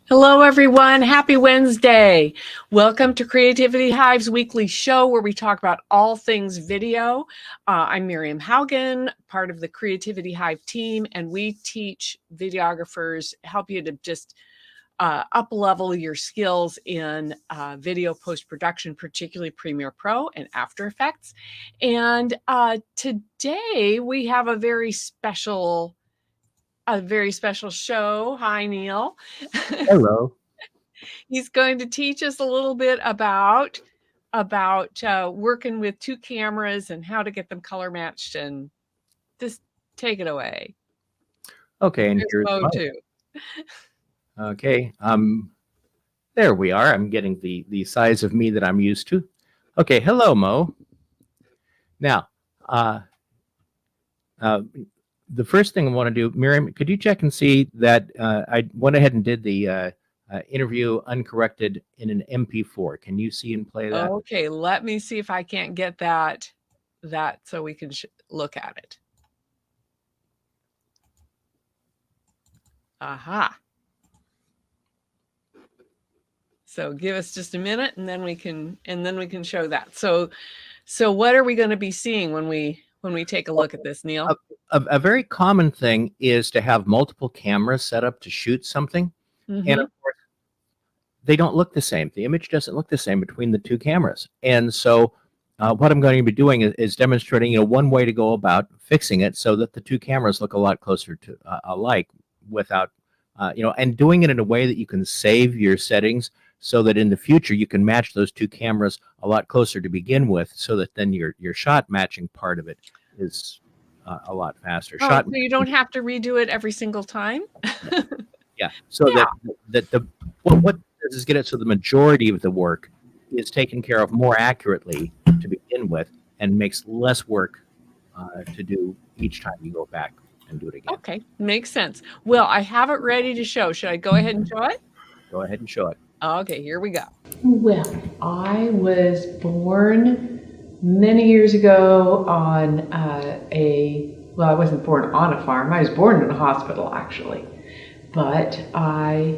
Hello, everyone. Happy Wednesday. Welcome to Creativity Hive's weekly show where we talk about all things video. I'm Miriam Haugen, part of the Creativity Hive team, and we teach videographers, help you to just up-level your skills in video post-production, particularly Premiere Pro and After Effects. And today we have a very special show. Hi, Neil. Hello. He's going to teach us a little bit about working with two cameras and how to get them color matched, and just take it away. Okay, and here's Mo too. Okay, there we are. I'm getting the size of me that I'm used to. Okay, hello, Mo. Now, the first thing I want to do, Miriam, could you check and see that I went ahead and did the interview uncorrected in an MP4? Can you see and play that? Okay, let me see if I can't get that so we can look at it. Aha. So give us just a minute, and then we can show that. So what are we going to be seeing when we take a look at this, Neil? A very common thing is to have multiple cameras set up to shoot something, and of course, they don't look the same. The image doesn't look the same between the two cameras, and so what I'm going to be doing is demonstrating, one way to go about fixing it so that the two cameras look a lot closer to alike, without, and doing it in a way that you can save your settings so that in the future you can match those two cameras a lot closer to begin with, so that then your shot matching part of it is a lot faster. So you don't have to redo it every single time? Yeah. So that what does is get it so the majority of the work is taken care of more accurately to begin with, and makes less work to do each time you go back and do it again. Okay, makes sense. Well, I have it ready to show. Should I go ahead and show it? Go ahead and show it. Okay, here we go. Well, I was born many years ago on I wasn't born on a farm. I was born in a hospital, actually. But I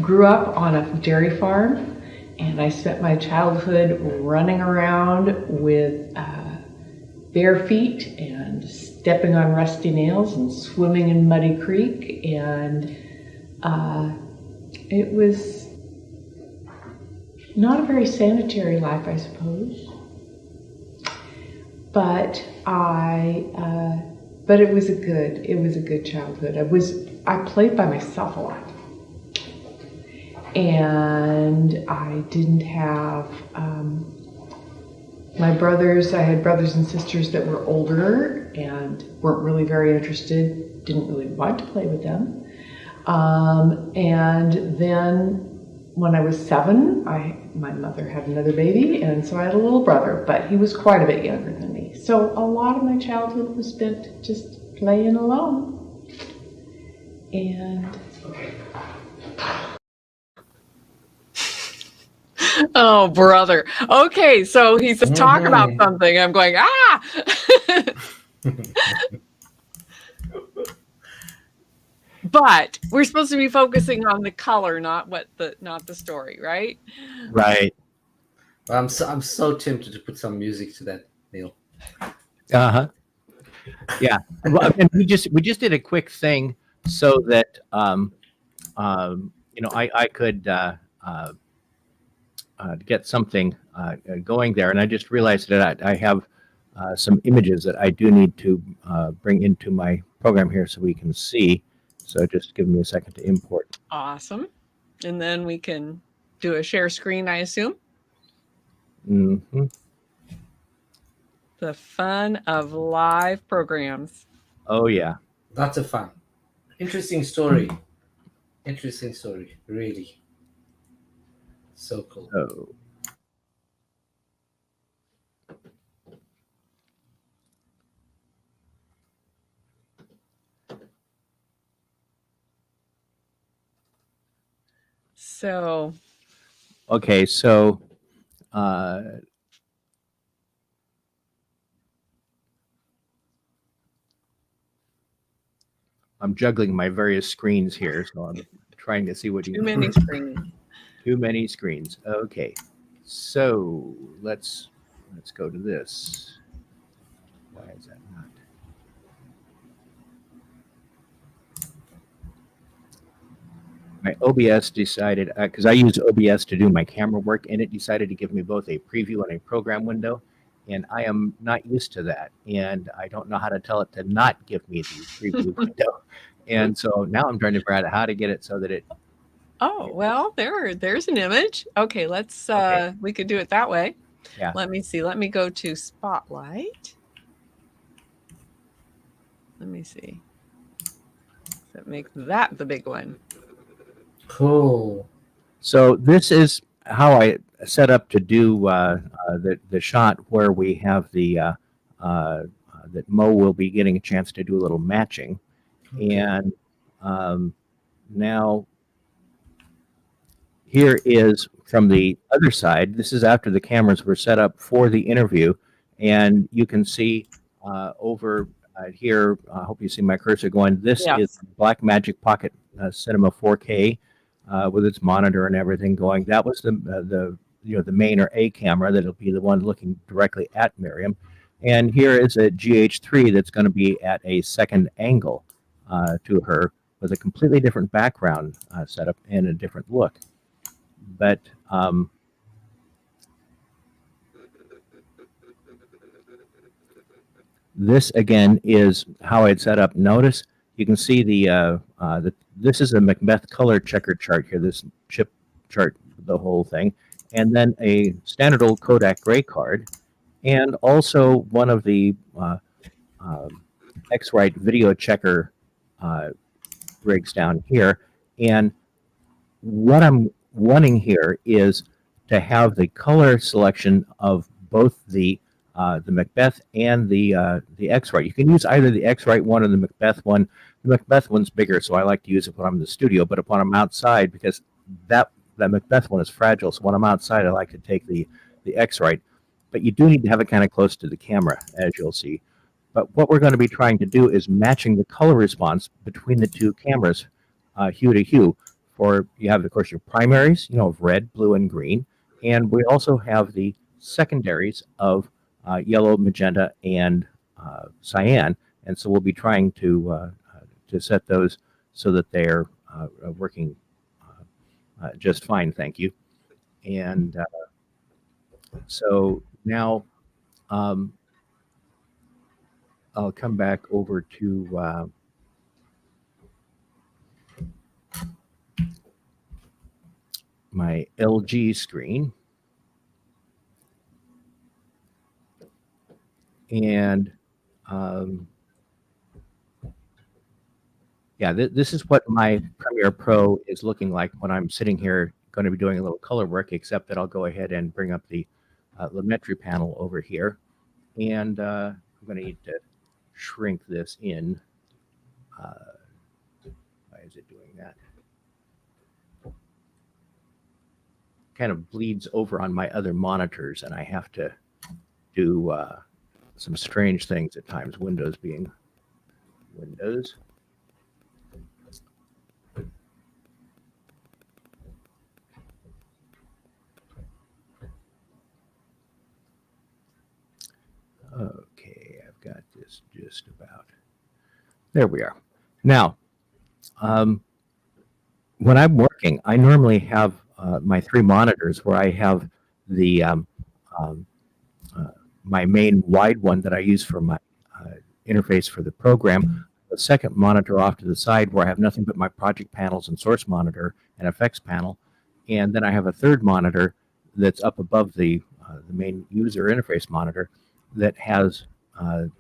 grew up on a dairy farm, and I spent my childhood running around with bare feet and stepping on rusty nails and swimming in muddy creek, and it was not a very sanitary life, I suppose, but it was a good childhood. I played by myself a lot, and I didn't have my brothers. I had brothers and sisters that were older and weren't really very interested, didn't really want to play with them. And then when I was 7, my mother had another baby, and so I had a little brother, but he was quite a bit younger than me. So a lot of my childhood was spent just playing alone. And oh, brother. Okay, so he's just talking about something. I'm going, But we're supposed to be focusing on the color, not the story, right? Right. I'm so tempted to put some music to that, Neil. Yeah. Well, and we just did a quick thing so that I could get something going there, and I just realized that I have some images that I do need to bring into my program here so we can see. So just give me a second to import. Awesome. And then we can do a share screen, I assume. Mm-hmm. The fun of live programs. Oh, yeah. Lots of fun. Interesting story. Really. So cool. Oh. So. Okay, so I'm juggling my various screens here, so I'm trying to see what you Too many screens. Too many screens. Okay, so let's go to this. Why is that not? My OBS decided, because I use OBS to do my camera work, and it decided to give me both a preview and a program window, and I am not used to that, and I don't know how to tell it to not give me the preview window, and so now I'm trying to figure out how to get it so that it. Oh, well, there's an image. Okay, let's Okay. we could do it that way. Yeah. Let me see. Let me go to Spotlight. Let me see. That makes that the big one. Cool. So this is how I set up to do the shot where we have the that Mo will be getting a chance to do a little matching, Okay. and now here is from the other side. This is after the cameras were set up for the interview, and you can see over here. I hope you see my cursor going. This Yes. is Blackmagic Pocket Cinema 4K. With its monitor and everything going. That was the main or A camera that'll be the one looking directly at Miriam. And here is a GH3 that's going to be at a second angle to her with a completely different background setup and a different look. But this again is how I'd set up. Notice you can see this is a Macbeth color checker chart here, this chip chart, the whole thing, and then a standard old Kodak gray card, and also one of the X-Rite video checker rigs down here. And what I'm wanting here is to have the color selection of both the Macbeth and the X-Rite. You can use either the X-Rite one or the Macbeth one. The Macbeth one's bigger, so I like to use it when I'm in the studio. But when I'm outside, because that Macbeth one is fragile, so when I'm outside, I like to take the X-Rite. But you do need to have it kind of close to the camera, as you'll see. But what we're going to be trying to do is matching the color response between the two cameras, hue to hue. For you have, of course, your primaries, of red, blue, and green, and we also have the secondaries of yellow, magenta, and cyan. And so we'll be trying to set those so that they're working just fine. Thank you. And so now I'll come back over to my LG screen. And yeah, this is what my Premiere Pro is looking like when I'm sitting here going to be doing a little color work, except that I'll go ahead and bring up the Lumetri panel over here. And I'm going to need to shrink this in. Why is it doing that? Kind of bleeds over on my other monitors, and I have to do some strange things at times, Windows being Windows. Okay, I've got this just about. There we are. Now, when I'm working, I normally have my three monitors where I have the my main wide one that I use for my interface for the program, the second monitor off to the side where I have nothing but my project panels and source monitor and effects panel, and then I have a third monitor that's up above the main user interface monitor that has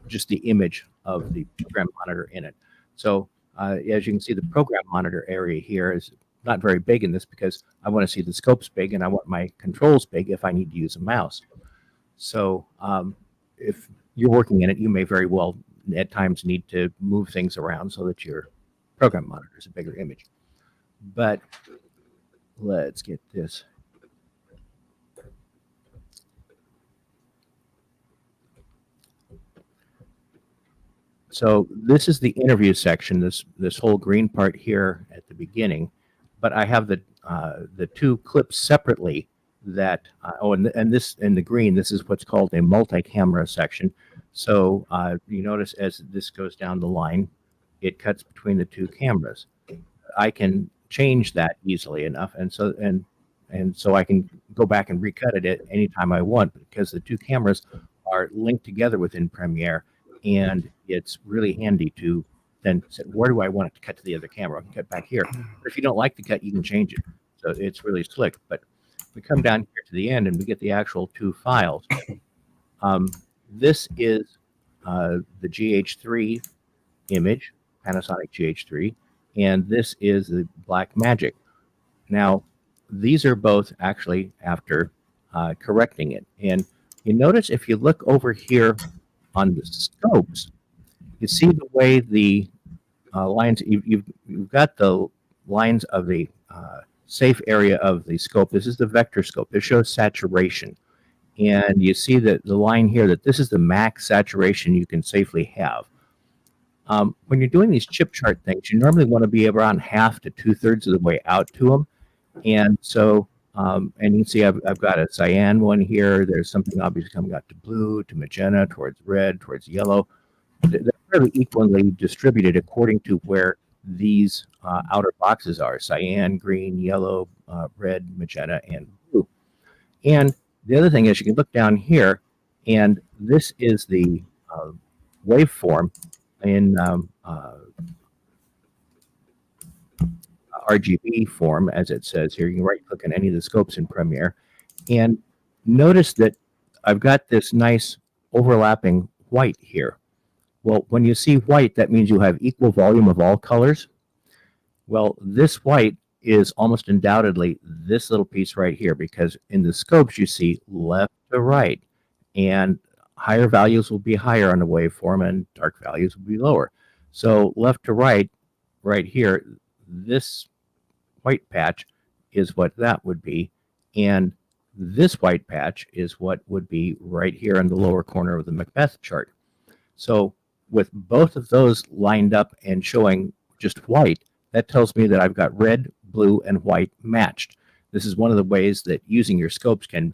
just the image of the program monitor in it. So as you can see, the program monitor area here is not very big in this because I want to see the scopes big and I want my controls big if I need to use a mouse. So if you're working in it, you may very well at times need to move things around so that your program monitor is a bigger image. But let's get this. So this is the interview section, this whole green part here at the beginning. but I have the two clips separately. That and this in the green, this is what's called a multi-camera section. So you notice as this goes down the line, it cuts between the two cameras. I can change that easily enough, and so I can go back and recut it at any time I want because the two cameras are linked together within Premiere, and it's really handy to then say, where do I want it to cut to the other camera? I can cut back here. But if you don't like the cut, you can change it. So it's really slick. But we come down here to the end and we get the actual two files. This is the GH3 image, Panasonic GH3, and this is the Blackmagic. Now, these are both actually after correcting it. And you notice if you look over here on the scopes, you see the way the lines, you've got the lines of the safe area of the scope. This is the vector scope. This shows saturation. And you see that the line here, that this is the max saturation you can safely have. When you're doing these chip chart things, you normally want to be around half to 2/3 of the way out to them. And so, and you can see I've got a cyan one here. There's something obviously coming out to blue, to magenta, towards red, towards yellow. They're fairly equally distributed according to where these outer boxes are: cyan, green, yellow, red, magenta, and blue. And the other thing is you can look down here, and this is the waveform in RGB form, as it says here. You can right-click on any of the scopes in Premiere, and notice that I've got this nice overlapping white here. Well, when you see white, that means you have equal volume of all colors. Well, this white is almost undoubtedly this little piece right here, because in the scopes you see left to right, and higher values will be higher on the waveform and dark values will be lower. So left to right, right here, this white patch is what that would be, and this white patch is what would be right here in the lower corner of the Macbeth chart. So with both of those lined up and showing just white, that tells me that I've got red, blue, and white matched. This is one of the ways that using your scopes can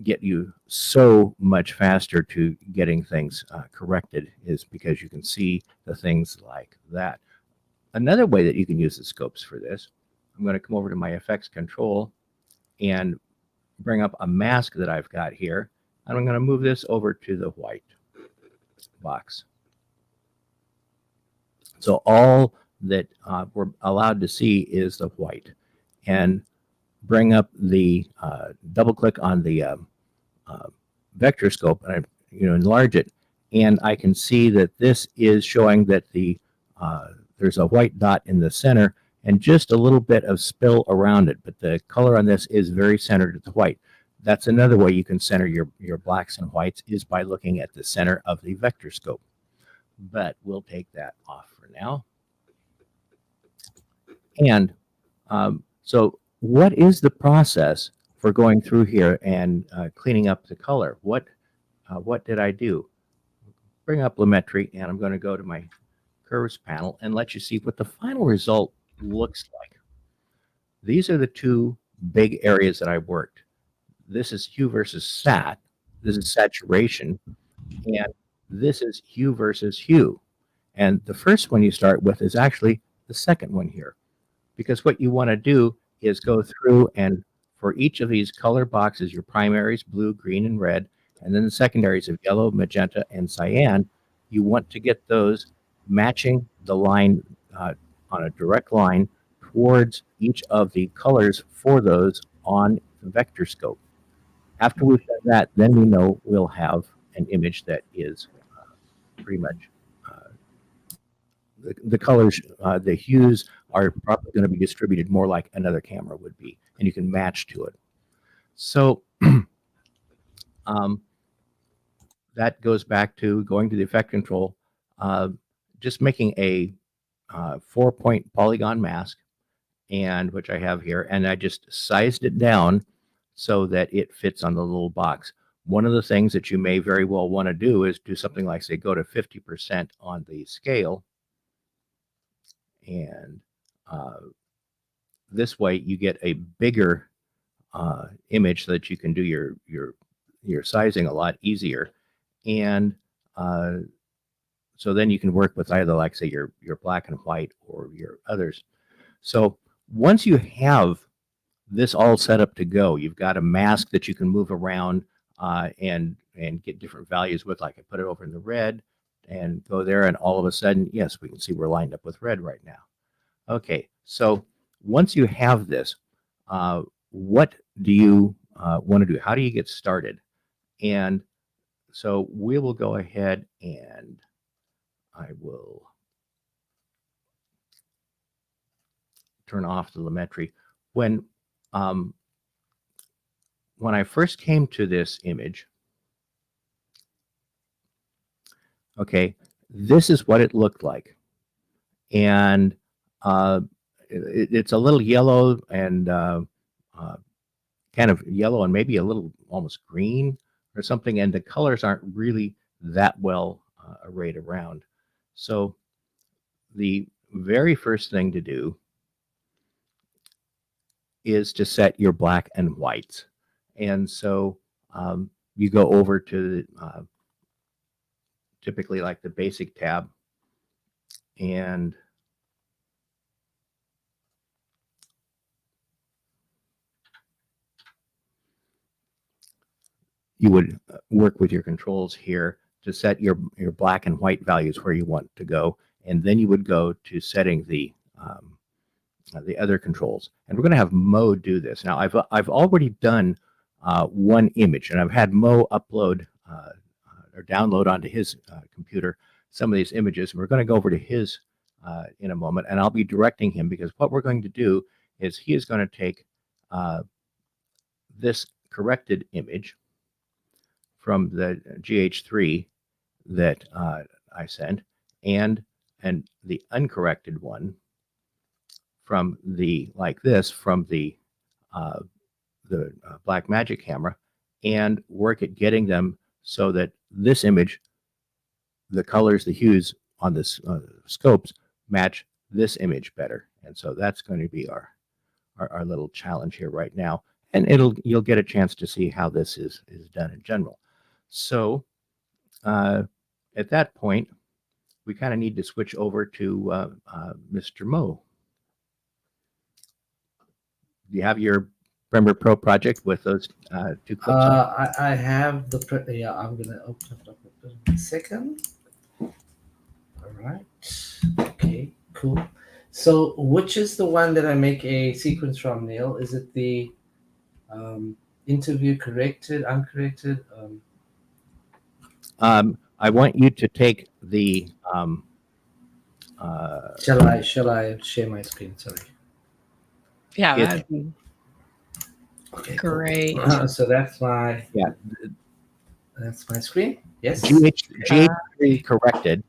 get you so much faster to getting things corrected, is because you can see the things like that. Another way that you can use the scopes for this, I'm going to come over to my effects control and bring up a mask that I've got here. And I'm going to move this over to the white box. So all that we're allowed to see is the white. And bring up the double click on the vector scope, and I enlarge it, and I can see that this is showing that the there's a white dot in the center and just a little bit of spill around it, but the color on this is very centered at the white. That's another way you can center your blacks and whites, is by looking at the center of the vector scope. But we'll take that off for now. And so what is the process for going through here and cleaning up the color? What did I do? Bring up Lumetri, and I'm going to go to my curves panel and let you see what the final result looks like. These are the two big areas that I worked. This is hue versus sat. This is saturation. And this is hue versus hue. And the first one you start with is actually the second one here. Because what you want to do is go through, and for each of these color boxes, your primaries, blue, green, and red, and then the secondaries of yellow, magenta, and cyan, you want to get those matching the line on a direct line towards each of the colors for those on the vector scope. After we've done that, then we know we'll have an image that is pretty much the colors, the hues are probably going to be distributed more like another camera would be, and you can match to it. So that goes back to going to the effect control, just making a 4-point polygon mask, and which I have here, and I just sized it down so that it fits on the little box. One of the things that you may very well want to do is do something like, say, go to 50% on the scale, and this way you get a bigger image so that you can do your sizing a lot easier. And so then you can work with either, like, say, your black and white or your others. So once you have this all set up to go, you've got a mask that you can move around and get different values with. Like, I put it over in the red and go there, and all of a sudden, yes, we can see we're lined up with red right now. Okay, so once you have this, what do you want to do? How do you get started? And so we will go ahead and I will turn off the telemetry. When I first came to this image, okay, this is what it looked like. And it's a little yellow and kind of yellow and maybe a little almost green or something, and the colors aren't really that well arrayed around. So the very first thing to do is to set your black and whites. And so you go over to typically like the basic tab, and you would work with your controls here to set your black and white values where you want to go, and then you would go to setting the other controls. And we're going to have Mo do this. Now, I've already done one image, and I've had Mo upload or download onto his computer some of these images. And we're going to go over to his in a moment, and I'll be directing him, because what we're going to do is he is going to take this corrected image from the GH3 that I sent, and the uncorrected one from the, like this, from the Blackmagic camera, and work at getting them so that this image, the colors, the hues on this scopes match this image better. And so that's going to be our little challenge here right now. And you'll get a chance to see how this is done in general. So at that point, we kind of need to switch over to Mr. Mo. Do you have your Premiere Pro project with those two clips on? I have the yeah. I'm gonna open it up in a second. All right. Okay. Cool. So, which is the one that I make a sequence from, Neil? Is it the interview corrected, uncorrected? I want you to take the. Shall I share my screen? Sorry. Yeah, It- that'd be Okay. great. Cool. So that's my Yeah. That's my screen. Yes. GH3 corrected.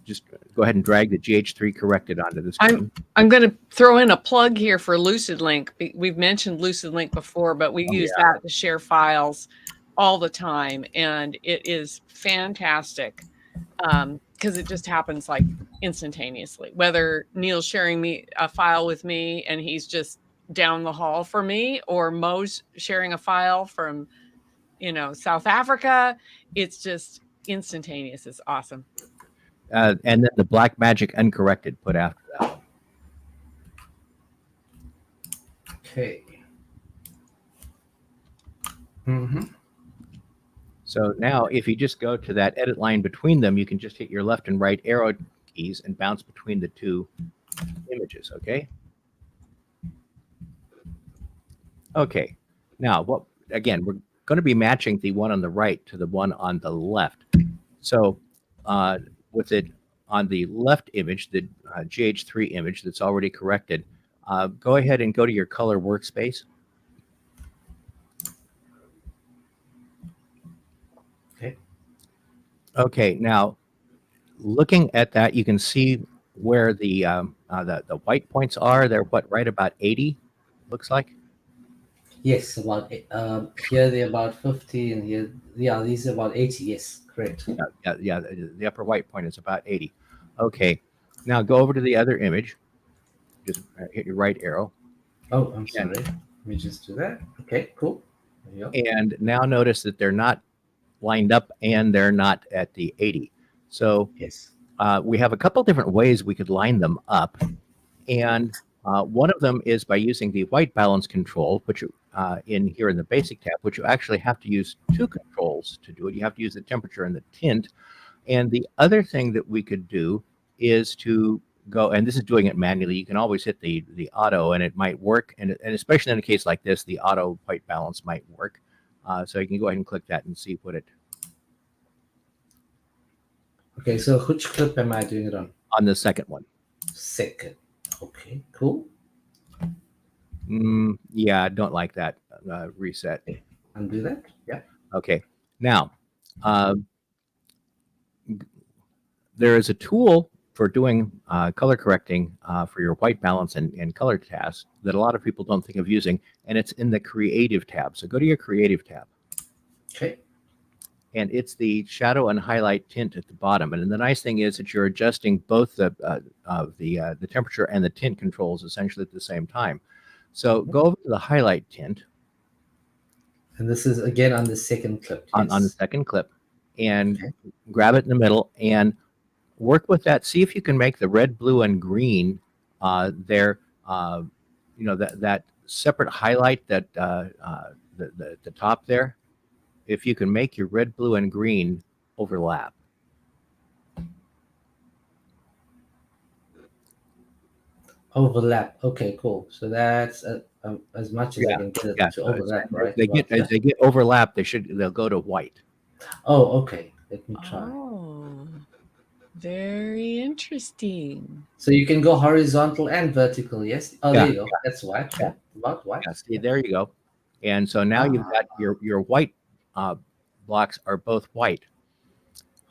Just go ahead and drag the GH3 corrected onto the screen. I'm going to throw in a plug here for LucidLink. We've mentioned LucidLink before, but we use that to share files all the time, and it is fantastic because it just happens like instantaneously. Whether Neil's sharing a file with me and he's just down the hall for me, or Mo's sharing a file from South Africa, it's just instantaneous. It's awesome. And then the Blackmagic uncorrected put after that one. Okay. Mm-hmm. So now if you just go to that edit line between them, you can just hit your left and right arrow keys and bounce between the two images, okay? Okay. Now, again, we're going to be matching the one on the right to the one on the left. So with it on the left image, the GH3 image that's already corrected, go ahead and go to your color workspace. Okay, now looking at that, you can see where the white points are. They're right about 80, looks like. Yes, about here they're about 50, and here these are about 80. Yes, correct. Yeah. The upper white point is about 80. Okay, now go over to the other image. just hit your right arrow. Oh, I'm And, sorry. Let me just do that. Okay, cool. There you go. and now notice that they're not lined up and they're not at the 80. So Yes. we have a couple different ways we could line them up. And one of them is by using the white balance control, which in here in the basic tab, which you actually have to use two controls to do it. You have to use the temperature and the tint. And the other thing that we could do is to go, and this is doing it manually. You can always hit the auto and it might work. And especially in a case like this, the auto white balance might work. So you can go ahead and click that and see what it, Okay, so which clip am I doing it on? on the second one. Second. Okay, cool. Yeah, I don't like that reset. Okay. Undo that. Yeah. Okay. Now, there is a tool for doing color correcting for your white balance and color tasks that a lot of people don't think of using, and it's in the Creative tab. So go to your Creative tab, Okay. and it's the shadow and highlight tint at the bottom. And the nice thing is that you're adjusting both the temperature and the tint controls essentially at the same time. So go over to the highlight tint And this is again on the second clip. on the Yes. second clip, and Okay. grab it in the middle and work with that. See if you can make the red, blue, and green there. You know, that separate highlight that the top there. If you can make your red, blue, and green overlap. Overlap. Okay, cool. So that's as much as I can get it Yeah. to overlap, right? They get About as they get overlap, they'll go to white. Oh, okay. Let me try. Oh, very interesting. So you can go horizontal and vertical, yes? Oh, Yeah, there you go. That's white. Yeah. About white. Yeah, see, there you go. And so now you've got your white blocks are both white.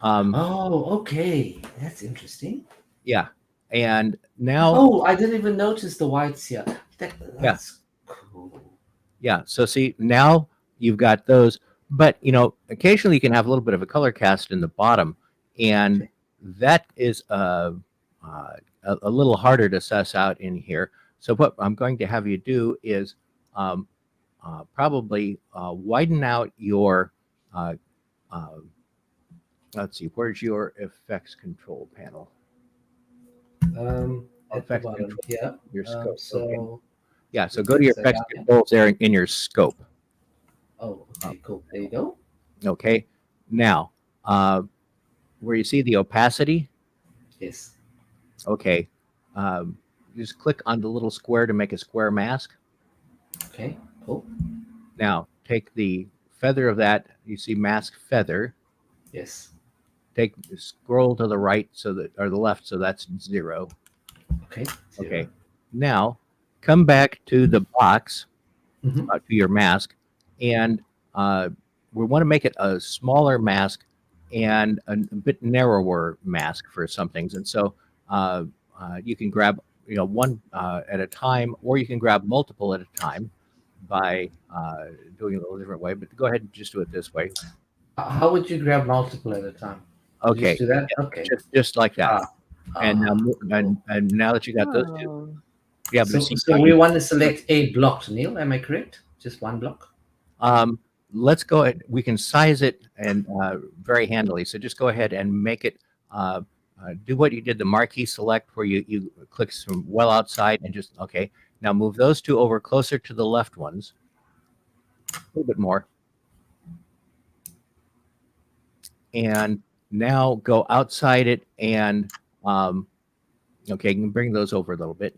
Oh, okay. That's interesting. Yeah. And now, Oh, I didn't even notice the whites here. That's cool. yeah. So see, now you've got those, but you know, occasionally you can have a little bit of a color cast in the bottom, and Okay. that is a little harder to suss out in here. So what I'm going to have you do is probably widen out your uh, uh, let's see, where's your effects control panel? At the Effects bottom control, here. your scope. Okay. So Yeah, so go to your so effects down here. controls there in your scope. Oh, okay, cool. There you go. Okay. Now, where you see the opacity, Yes. okay, just click on the little square to make a square mask. Okay, cool. Now, take the feather of that, you see mask feather, Yes. scroll to the right or the left, so that's 0. Okay. Okay. Now, come back to the box, Mhm. to your mask, and we want to make it a smaller mask and a bit narrower mask for some things. And so you can grab one at a time, or you can grab multiple at a time by doing it a little different way. But go ahead and just do it this way. How would you grab multiple at a time? You Okay, just do that? Okay. just like that. Ah, And now, cool. and now that you got those two, Oh, yeah. But So, see, so we want to select a block, Neil. Am I correct? Just one block? let's go ahead. We can size it and very handily. So just go ahead and make it. Do what you did the marquee select, where you click from well outside and just okay. Now move those two over closer to the left ones. A little bit more. And now go outside it and okay, you can bring those over a little bit.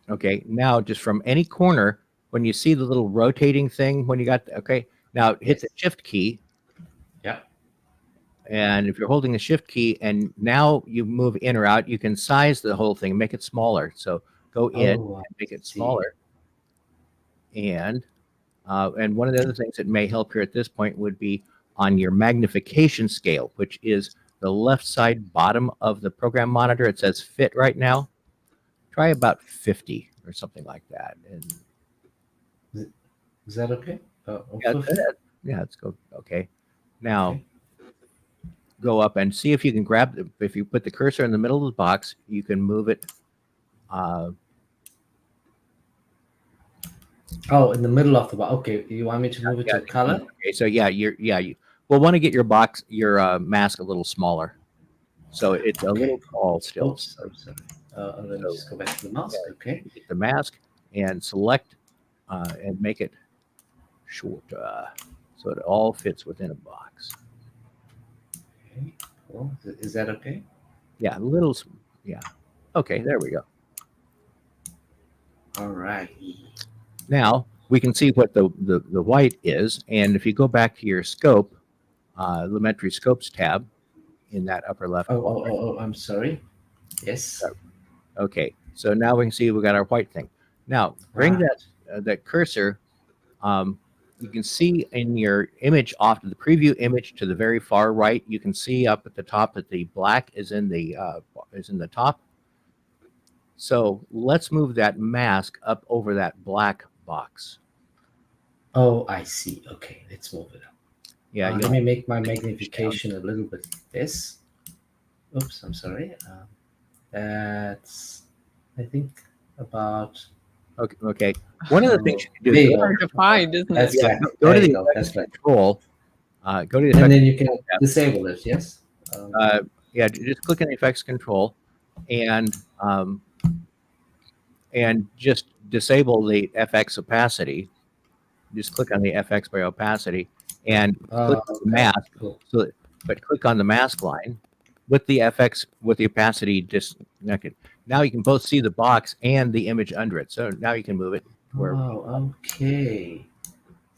Okay, now just from any corner, when you see the little rotating thing, when you got, okay, now hit the shift key. Yeah. And if you're holding the shift key and now you move in or out, you can size the whole thing, make it smaller. So go in Oh, and make it see. smaller. And one of the other things that may help here at this point would be on your magnification scale, which is the left side bottom of the program monitor. It says fit right now. Try about 50 or something like that. And Is that okay? yeah, 50? yeah, let's go. Okay. Now, Okay. go up and see if you can grab if you put the cursor in the middle of the box, you can move it. Oh, in the middle of the box. Okay, you want me to move it to color? Okay, so yeah, you will want to get your mask a little smaller, so it's a little tall still. Oops, I'm sorry. Let me So, just go back to the mouse. Okay. get the mask and select and make it short, so it all fits within a box. Okay. Cool. Is that okay? Yeah, a little. Yeah. Okay, there we go. All right. Now we can see what the white is, and if you go back to your scope, Lumetri Scopes tab in that upper left corner. Oh, I'm sorry. Yes. Okay, so now we can see we got our white thing. Now bring that cursor. You can see in your image off to the preview image to the very far right. You can see up at the top that the black is in the top. So let's move that mask up over that black box. Oh, I see. Okay, let's move it up. Yeah, Let me make my magnification a little bit like this. Oops, I'm sorry. That's, I think, about. Okay. One of the things you can do There is you Hard to find, isn't That's it? yeah, right. go to There the you go. effects That's right. control. Go to the And effects then you can tab. disable it. Yes. Yeah, just click on the effects control and just disable the FX opacity. Just click on the FX by opacity and click on the mask. Cool. So, but click on the mask line with the FX with the opacity disconnected. Now you can both see the box and the image under it. So now you can move it where. Oh, okay.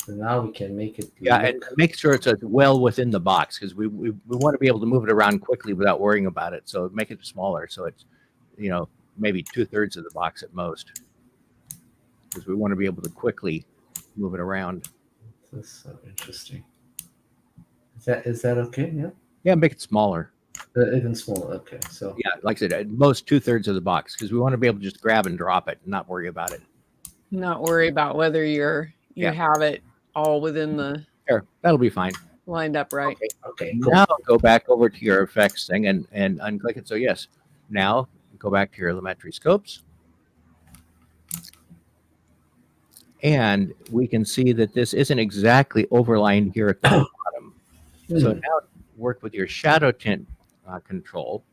So now we can make it. Yeah, and make sure it's well within the box because we want to be able to move it around quickly without worrying about it. So make it smaller so it's maybe 2/3 of the box at most because we want to be able to quickly move it around. That's so interesting. Is that okay? Yeah. Yeah, make it smaller. Even smaller. Okay. So. Yeah, like I said, at most 2/3 of the box because we want to be able to just grab and drop it and not worry about it. Not worry about whether you have it all within the. There, that'll be fine. Lined up right. Okay. Cool. Now go back over to your effects thing and unclick it. So yes, now go back to your Lumetri Scopes. And we can see that this isn't exactly overlined here at the bottom. So now work with your shadow tint control.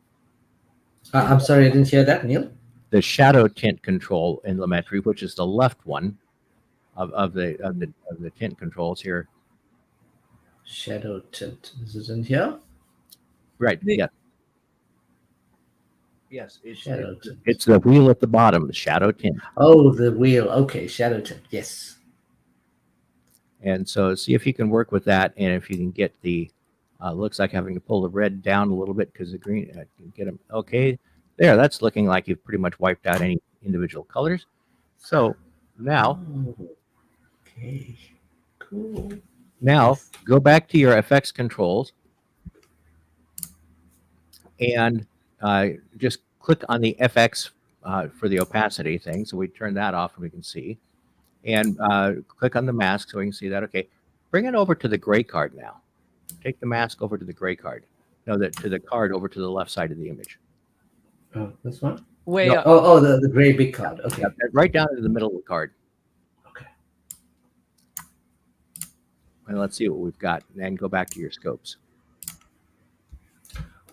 I'm sorry, I didn't hear that, Neil. The shadow tint control in Lumetri, which is the left one of the tint controls here. Shadow tint. Is it in here? Right. Yeah. Yes. Shadow tint. It's the wheel at the bottom, the shadow tint. Oh, the wheel. Okay, shadow tint. Yes. And so see if you can work with that, and if you can get the looks like having to pull the red down a little bit because the green get them. Okay, there. That's looking like you've pretty much wiped out any individual colors. So now, okay, cool. Now go back to your FX controls and just click on the FX for the opacity thing. So we turn that off and we can see. And click on the mask so we can see that. Okay, bring it over to the gray card now. Take the mask over to the gray card. No, to the card over to the left side of the image. Oh, this one? Way up. Oh, the gray big card. Okay. Yeah, right down into the middle of the card. Okay. And let's see what we've got. And go back to your scopes.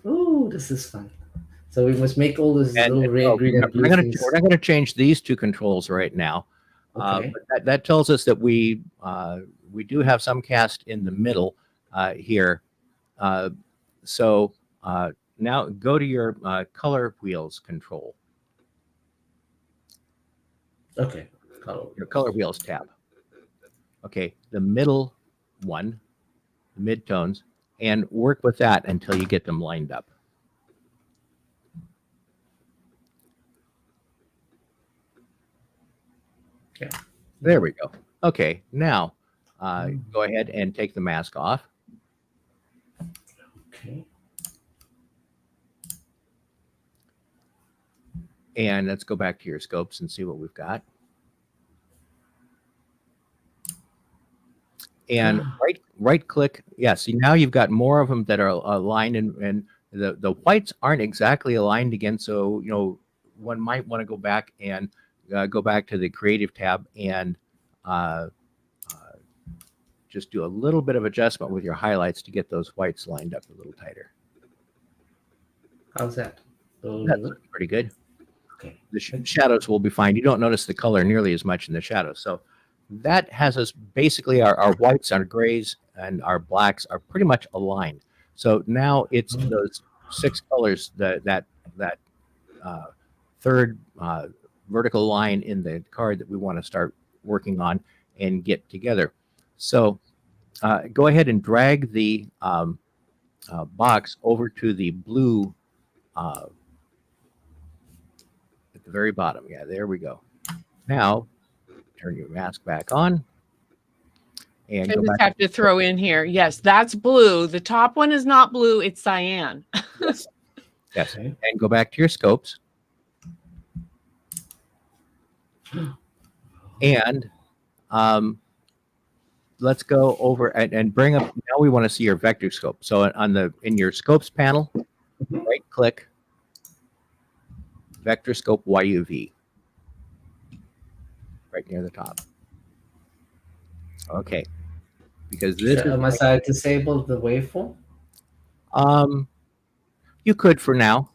Oh, this is fun. So we must make all these little red, green, and blue things. We're not going to change these two controls right now. Okay. But that tells us that we do have some cast in the middle here. So now go to your color wheels control. Okay. Your color wheels tab. Okay, the middle one, the mid-tones, and work with that until you get them lined up. Yeah. There we go. Okay, now go ahead and take the mask off. Okay. And let's go back to your scopes and see what we've got. And right click. Yeah, see now you've got more of them that are aligned, and the whites aren't exactly aligned again. So one might want to go back and go back to the creative tab and uh, just do a little bit of adjustment with your highlights to get those whites lined up a little tighter. How's that? That's pretty good. Okay. The shadows will be fine. You don't notice the color nearly as much in the shadows. So that has us basically our whites, our grays, and our blacks are pretty much aligned. So now it's those 6 colors that third vertical line in the card that we want to start working on and get together. So go ahead and drag the box over to the blue at the very bottom. Yeah, there we go. Now, turn your mask back on. And I go just back. have to throw in here. Yes, that's blue. The top one is not blue. It's cyan. Yes. Yes. Okay. And go back to your scopes. And let's go over and bring up. Now we want to see your vector scope. So in your scopes panel, right click, vector scope YUV, right near the top. Okay, because this is. Must I disable the waveform? You could for now,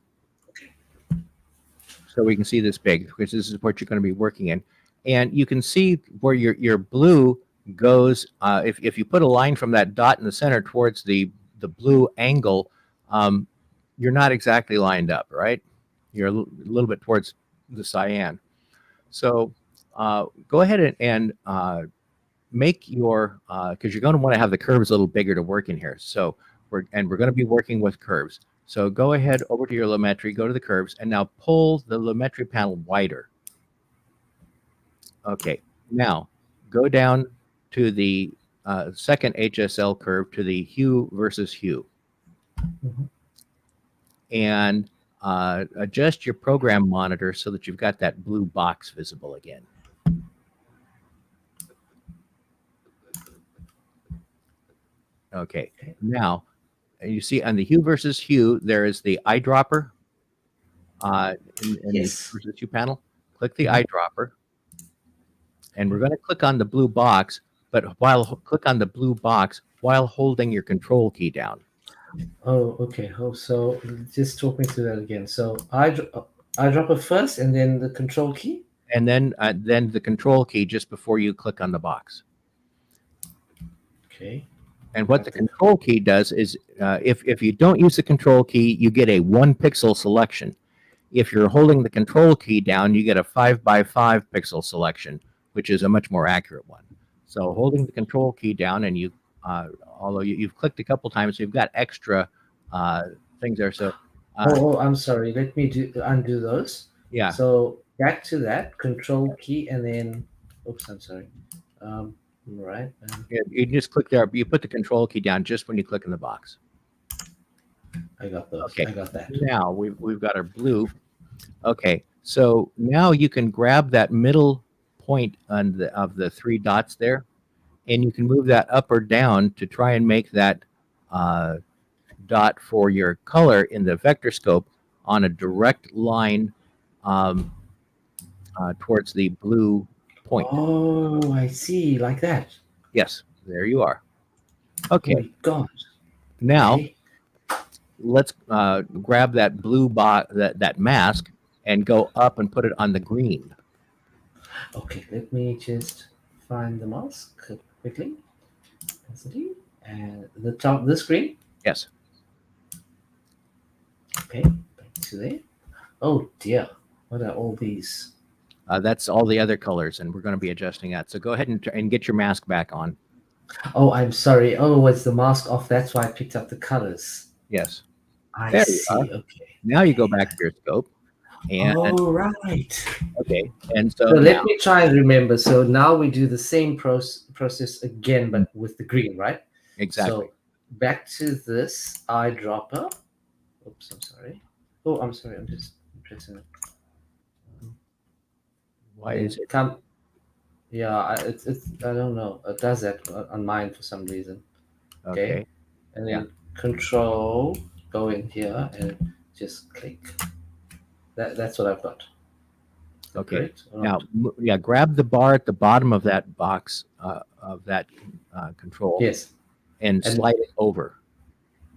so we can see this big, because this is what you're going to be working in, and you can see where your blue goes. If you put a line from that dot in the center towards the blue angle, you're not exactly lined up, right? You're a little bit towards the cyan. So go ahead and make your, because you're going to want to have the curves a little bigger to work in here. So we're going to be working with curves. So go ahead over to your Lumetri, go to the curves, and now pull the Lumetri panel wider. Okay, now go down to the second HSL curve, to the hue versus hue. And adjust your program monitor so that you've got that blue box visible again. Okay, now you see on the hue versus hue, there is the eyedropper in Yes. the versus hue panel. Click the eyedropper, and we're going to click on the blue box, but click on the blue box while holding your control key down. Oh, okay. Oh, so just talk me through that again. So I drop it first, and then the control key, And then the control key just before you click on the box. Okay. And what the control key does is, if you don't use the control key, you get a 1 pixel selection. If you're holding the control key down, you get a 5 by 5 pixel selection, which is a much more accurate one. So holding the control key down, and you, although you've clicked a couple times, so you've got extra things there. So I'm sorry. Let me undo those. yeah. So back to that control key, and then, oops, I'm sorry. Right. You just click there. You put the control key down just when you click in the box. I got those. Okay. I got that. Now we've got our blue. Okay, so now you can grab that middle point of the 3 dots there, and you can move that up or down to try and make that dot for your color in the vector scope on a direct line towards the blue point. Oh, I see. Like that. Yes, there you are. Okay. Oh my God. Now Okay. let's grab that blue that mask and go up and put it on the green. Okay, let me just find the mask quickly. Opacity, and the top, the screen. Yes. Okay, back to there. Oh dear, what are all these? That's all the other colors, and we're going to be adjusting that. So go ahead and get your mask back on. Oh, I'm sorry. Oh, was the mask off? That's why I picked up the colors. Yes. I There you see. are. Okay. Now you go back to your scope. And Oh, right. okay. And so, So now, let me try and remember. So now we do the same process again, but with the green, right? exactly. So back to this eyedropper. Oops, I'm sorry. Oh, I'm sorry. I'm just pressing it. Why is it? Come. Yeah, it's I don't know. It does that on mine for some reason. Okay. And Yeah. then Control, go in here and just click. That's what I've got. Is that Okay. correct? Or Now, not? yeah, grab the bar at the bottom of that box of that control Yes. and And slide it over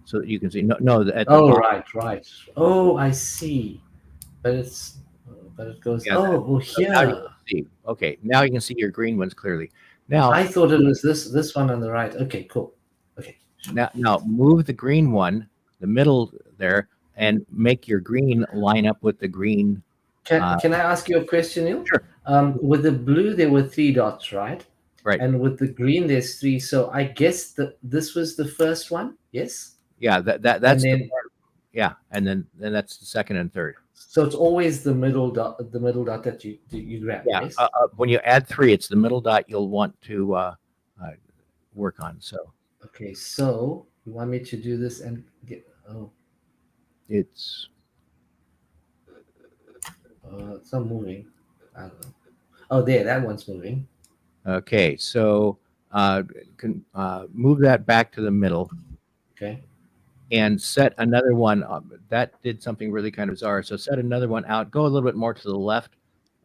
so that you can see. No, no, at the oh, bottom. right. Oh, I see. But it goes. Yeah. Oh, So now you here. can see. Okay. Now you can see your green ones clearly. Now, I thought it was this one on the right. Okay, cool. Okay. now move the green one, the middle there, and make your green line up with the green. Can I ask you a question, Neil? Sure. With the blue, there were 3 dots, right? Right. And with the green, there's 3. So I guess this was the first one. Yes. Yeah. And That's the then part. Yeah. And then that's the second and third. so it's always the middle dot. The middle dot that you grab. Yeah. Yes. When you add 3, it's the middle dot you'll want to work on. So Okay. So you want me to do this and get? Oh, it's it's not moving. I don't know. Oh, there. That one's moving. okay. So move that back to the middle Okay. and set another one. That did something really kind of bizarre. So set another one out. Go a little bit more to the left,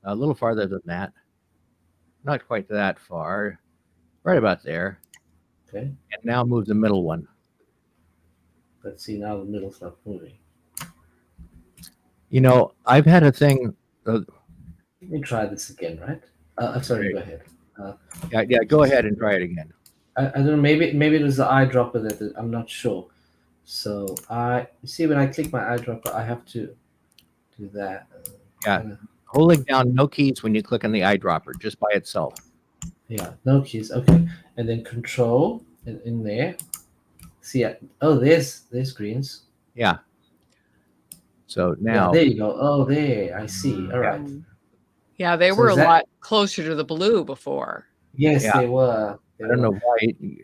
a little farther than that. Not quite that far. Right about there. Okay. And now move the middle one. Let's see. Now the middle's not moving. You know, I've had a thing. Let me try this again. Right. I'm sorry. Go ahead. Yeah. Go ahead and try it again. I don't know. Maybe it was the eyedropper that I'm not sure. So you see when I click my eyedropper, I have to do that. Yeah. Kinda- Holding down no keys when you click on the eyedropper, just by itself. yeah, no keys. Okay, and then Control in there. See, there's greens. Yeah. So Yeah, now, there you go. Oh, there. I see. All right. Yeah, they So were is a that- lot closer to the blue before. Yes, Yeah. they were. I don't know why.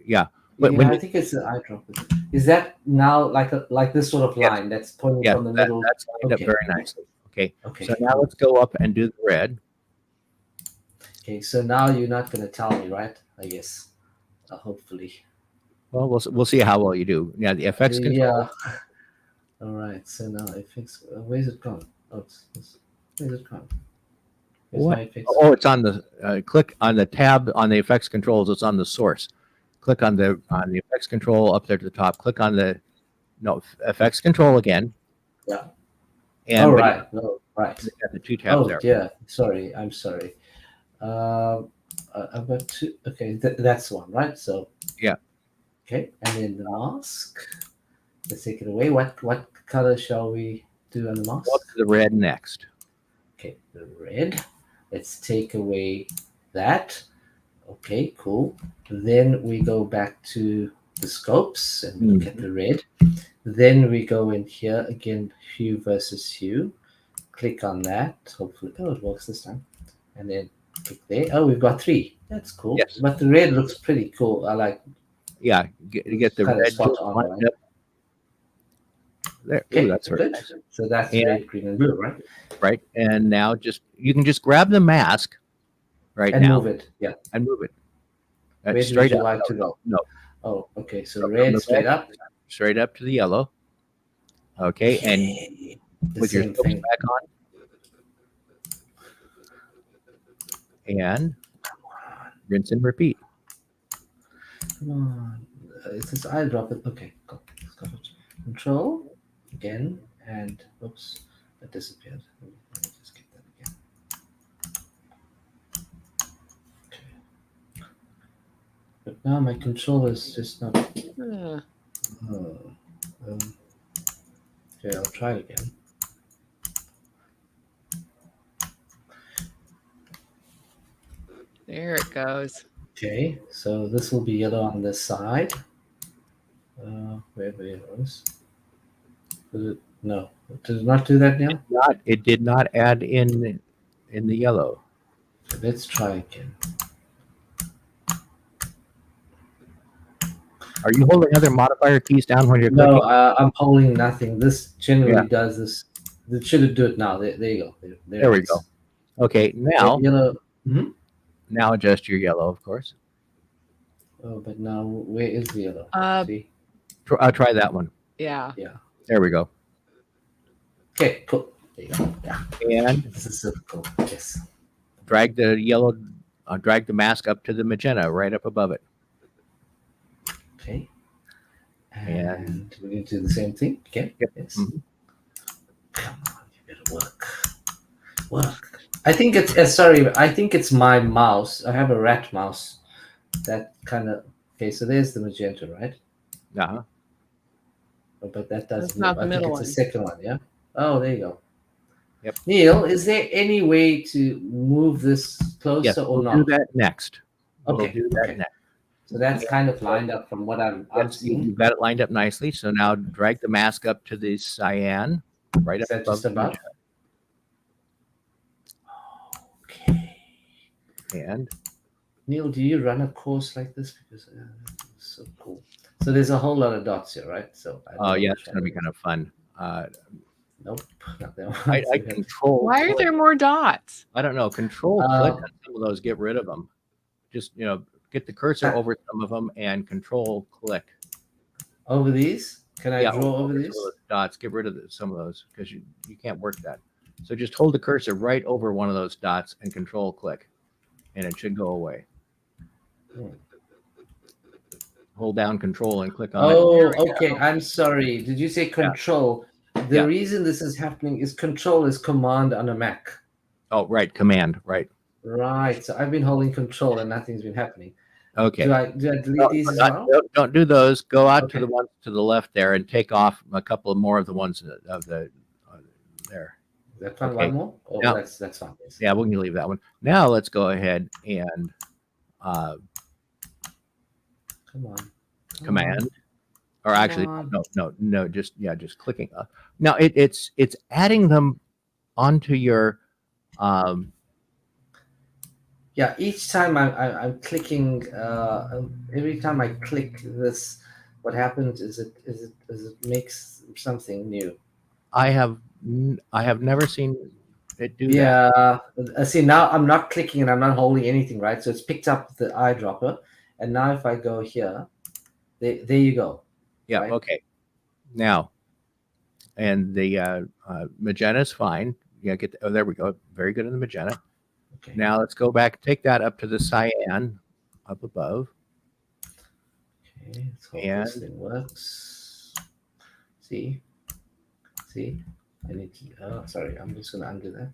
Yeah. But Yeah, when I think it's the eyedropper. Is that now like this sort of Yes. line that's pointing yeah, from the middle? that's lined Okay. up very nicely. Okay. Okay. So now let's go up and do the red. Okay. So now you're not going to tell me, right? I guess. Hopefully. Well, we'll see how well you do. Yeah, the effects control. Yeah. All right. So now effects. Where's it gone? Oh, where's it gone? Where's What? my effects? Oh, it's on the click on the tab on the effects controls. It's on the source. Click on the effects control up there to the top. Click on the effects control again. Yeah. And All but right. No. Right. you got the 2 tabs Oh there. yeah. Sorry. I'm sorry. I've got 2. Okay. That's one, right? So. Yeah. Okay. And then the mask. Let's take it away. What color shall we do on the mask? Go up to the red next. Okay, the red. Let's take away that. Okay, cool. Then we go back to the scopes and look at the red. Then we go in here again, hue versus hue. Click on that. Hopefully, it works this time. And then click there. Oh, we've got 3. That's cool. Yes. But the red looks pretty cool. I like. Yeah, get the Kind of red spot just on, lined right? up. There. Okay, Ooh, that's very good. nice. So that's And- red, green, and blue, right? Right. And now you can just grab the mask right And now move it. Yeah. and move it. Where would Straight you up. like to go? No. Oh, okay. So From red the straight red up. Straight up to the yellow. Okay. And The with your same scopes thing. back on. And rinse and repeat. Come on. It says eyedropper. Okay, go. Let's go. Control again, and oops, that disappeared. Let me just get that again. Okay. But now my control is just not. Okay, I'll try it again. There it goes. Okay, so this will be yellow on this side. Where are the yellows? No, did it not do that now? It did not add in the yellow. So let's try again. Are you holding other modifier keys down when you're No, clicking? I'm holding nothing. This generally Yeah. does this. It should do it now. There you go. There we it is. go. Okay, now Yellow. now adjust your yellow, of course. Oh, but now where is the yellow? See? I'll try that one. Yeah. Yeah. There we go. Okay, cool. There you go. Yeah. And This is so cool. Yes. drag the yellow, drag the mask up to the magenta, right up above it. Okay. And- And we need to do the same thing. Okay. Yep. Yes. Mhm. Come on, you better work. Work. I think it's sorry, I think it's my mouse. I have a rat mouse. That kind of okay, so there's the magenta, right? Uh-huh. Oh, but that doesn't That's not the I think middle it's the one. second one, yeah? Oh, there you go. Yep. Neil, is there any way to move this closer Yes, or we'll not? do that next. Okay, We'll do that okay. next. So that's kind of lined up from what I'm Yes, seeing. you've got it lined up nicely. So now drag the mask up to the cyan, right Is up that above just the above? magenta. Okay. And Neil, do you run a course like this? Because it's so cool. So there's a whole lot of dots here, right? So I don't know yeah, which it's going to be one. kind of fun. Nope, not that one. I control. Why are click. there more dots? I don't know. Control click on some of those. Get rid of them. Just get the cursor over some of them and control click. Over these? Can I draw over some of these? those dots. Get rid of some of those because you can't work that. So just hold the cursor right over one of those dots and control click, and it should go away. Hold down control and click on it. Oh, okay. I'm sorry. Did you say control? The Yeah. reason this is happening is control is command on a Mac. Oh, right. Command. Right. Right. So I've been holding control and nothing's been happening. Okay. Do I delete these as well? Don't do those. Go out to Okay. the ones to the left there and take off a couple more of the ones of the there. Is that fine? Okay. One more? Oh, Now- that's fine. Yes. Yeah, we can leave that one. Now let's go ahead and Come on. command, or Come actually on. no, just clicking. Now it's adding them onto your Yeah, each time I'm clicking, every time I click this, what happens is it makes something new. I have never seen it do that. Yeah, see now I'm not clicking and I'm not holding anything, right? So it's picked up the eyedropper, and now if I go here, there you go. Yeah. Right. Okay. Now, and the magenta is fine. Yeah. There we go. Very good in the magenta. Okay. Now let's go back. Take that up to the cyan up above. Okay, let's hope And- this thing works. See, I need to. Oh, sorry, I'm just gonna undo that.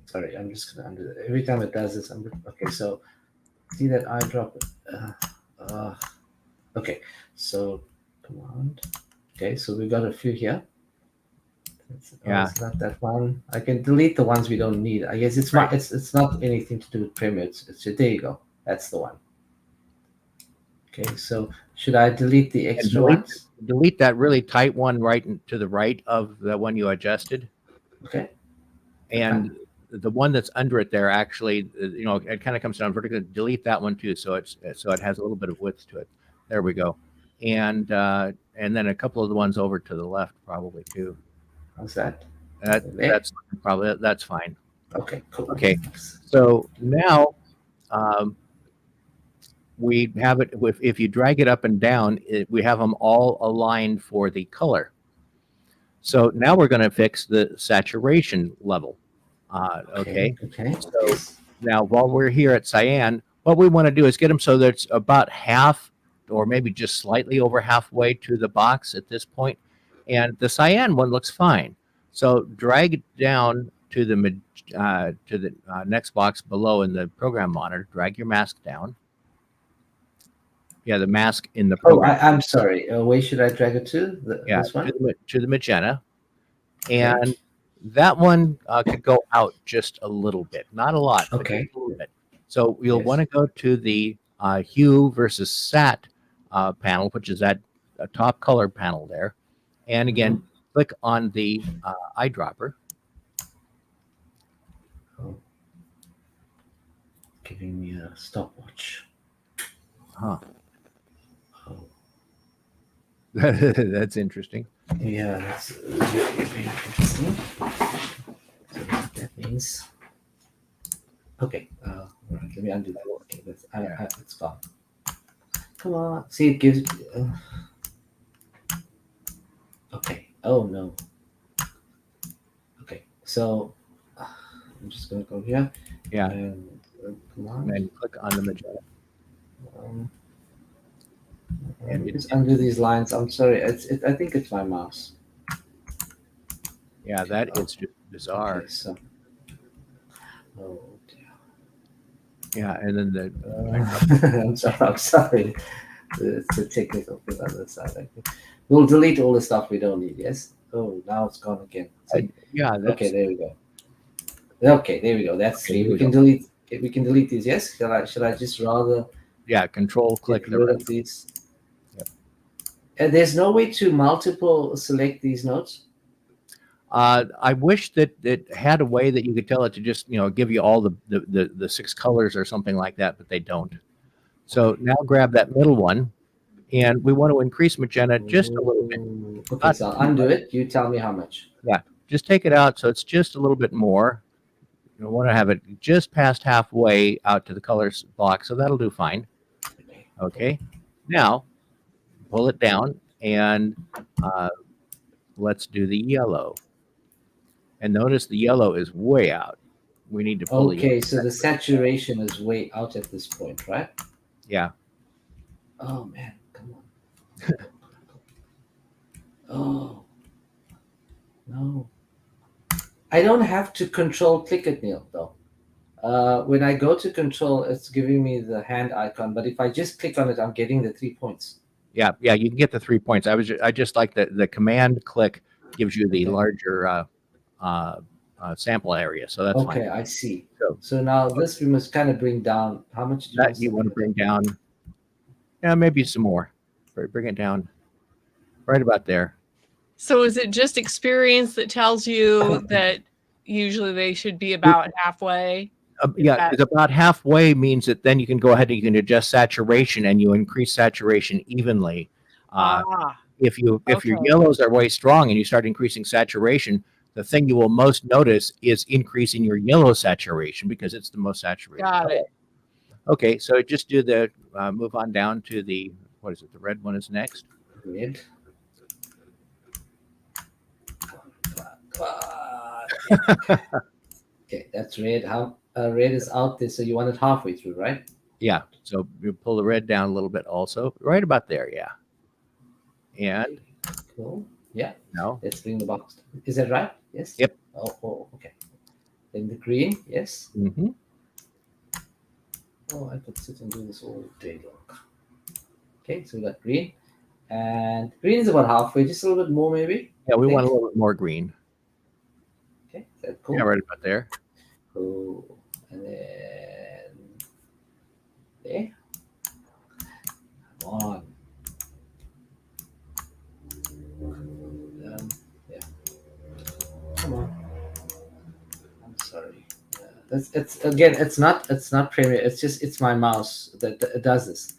Sorry, I'm just gonna undo that. Every time it does this, okay. So, see that eyedropper. Okay, so command. Okay, so we got a few here. It's not that one. I can delete the ones we don't need. I guess it's Right. it's not anything to do with Premiere. It's there you go. That's the one. Okay, so should I delete the extra ones? Delete that really tight one right to the right of the one you adjusted, Okay. and the one that's under it there actually, it kind of comes down vertically. Delete that one too, so it has a little bit of width to it. There we go, and then a couple of the ones over to the left probably too. How's that? That's fine. Okay, cool. Okay. So now we have it. If you drag it up and down, we have them all aligned for the color. So now we're going to fix the saturation level. Okay. Okay. So now while we're here at cyan, what we want to do is get them so that it's about half or maybe just slightly over halfway to the box at this point. And the cyan one looks fine. So drag it down to the next box below in the program monitor. Drag your mask down. Yeah, the mask in the program. I'm sorry. Where should I drag it to? This one? To the magenta. And that one could go out just a little bit. Not a lot, but Okay. just a little bit. So you'll want to go to the hue versus sat panel, which is that top color panel there. And again, click on the eyedropper. Giving me a stopwatch. Huh. Oh. That's interesting. Yeah, that's very, very interesting. So what that means. Okay. Right. Let me undo that. Okay, Yeah. it's gone. Come on. See, it gives. Okay. Oh no. Okay. So I'm just gonna go here Yeah. and come And on. then click on the magenta. Um, And let me it, just undo these lines. I'm sorry. I think it's my mouse. yeah, that Oh, is just okay. bizarre. So. Oh dear. Yeah, and then the I'm sorry. It's a technical thing on the side. I think. We'll delete all the stuff we don't need. Yes. Oh, now it's gone again. See? yeah, Okay, that's there we go. Okay, there we go. That's okay. three. Here We we can go. delete. We can delete these. Yes. Should I just rather Yeah, control click get the rid rest. of these? Yep. And there's no way to multiple select these notes. I wish that it had a way that you could tell it to just give you all the 6 colors or something like that, but they don't. So now grab that middle one, and we want to increase magenta just a little bit. Ooh. Okay, Not so I'll too undo much. it. You tell me how much. Yeah, just take it out so it's just a little bit more. You want to have it just past halfway out to the colors block, so that'll do fine. Okay. Okay, now pull it down and uh, let's do the yellow. And notice the yellow is way out. We need to pull the yellow. Okay, so the saturation is way out at this point, right? Yeah, Oh man, come on. Oh no. I don't have to control click it, Neil, though. When I go to control, it's giving me the hand icon, but if I just click on it, I'm getting the 3 points. yeah. You can get the 3 points. I just like the command click gives you the Okay. larger uh, sample area, so that's fine. Okay, I see. So So now this we must kind of bring down. How much do you that want to you want to bring bring it down? down, yeah, maybe some more. Bring it down right about there. So is it just experience that tells you that usually they should be about halfway? Is Yeah, that it's about halfway means that then you can go ahead and you can adjust saturation and you increase saturation evenly. Uh, ah if your okay. yellows are way strong and you start increasing saturation, the thing you will most notice is increasing your yellow saturation because it's the most saturated Got color. it. Okay, so just do the move on down to the what is it? The red one is next. Red. Okay, that's red. How red is out there, so you want it halfway through, right? Yeah, so you pull the red down a little bit also, right about there. Yeah, and Cool. Yeah. now, Let's bring the box. Is that right? Yes. yep. Oh, okay. Then the green. Yes. Hmm. Oh, I could sit and do this all day long. Okay, so we got green, and green is about halfway, just a little bit more, maybe. Yeah, we I want a think. little bit more green. Okay, is that Yeah, cool? right about there. Cool. And then there. Come on. Yeah. Come on. I'm sorry. That's it's again. It's not Premiere. It's my mouse that does this.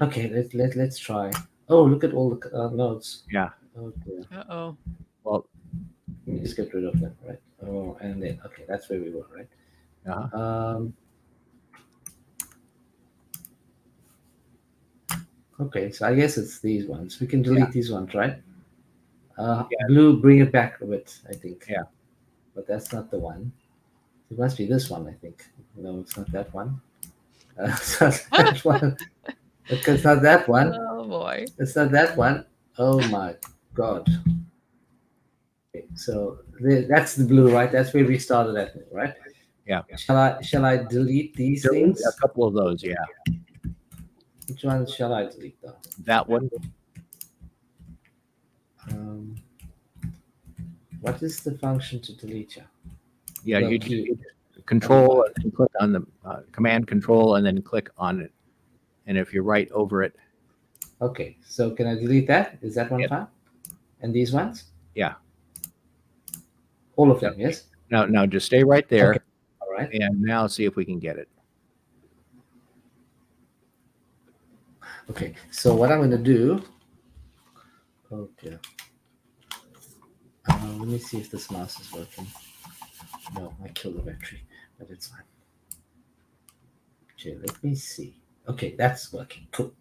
Okay, let's try. Oh, look at all the notes. Yeah. Oh dear. Uh-oh. Well, Let me just get rid of them, right? Oh, and then okay, that's where we were, right? uh-huh. Okay, so I guess it's these ones. We can delete these ones, right? Yeah. Blue, bring it back a bit, I think. Yeah. But that's not the one. It must be this one, I think. No, it's not that one. It's not that one. It's not that one. Oh boy. It's not that one. Oh my god. Okay, so that's the blue, right? That's where we started at, right? Yeah. Shall I delete these Delete a things? couple of those. Yeah. Which ones shall I delete though? That one. Um, what is the function to delete? Yeah. The You blue. control and click on the command control and then click on it. And if you're right over it, Okay, so can I delete that? Is that one Yep. fine? And these ones? Yeah. All of them, yes? now just stay right there. Okay. All right. And now see if we can get it. Okay, so what I'm going to do. Okay. Let me see if this mouse is working. No, I killed the battery. but it's fine. Okay, let me see. Okay, that's working. Cool.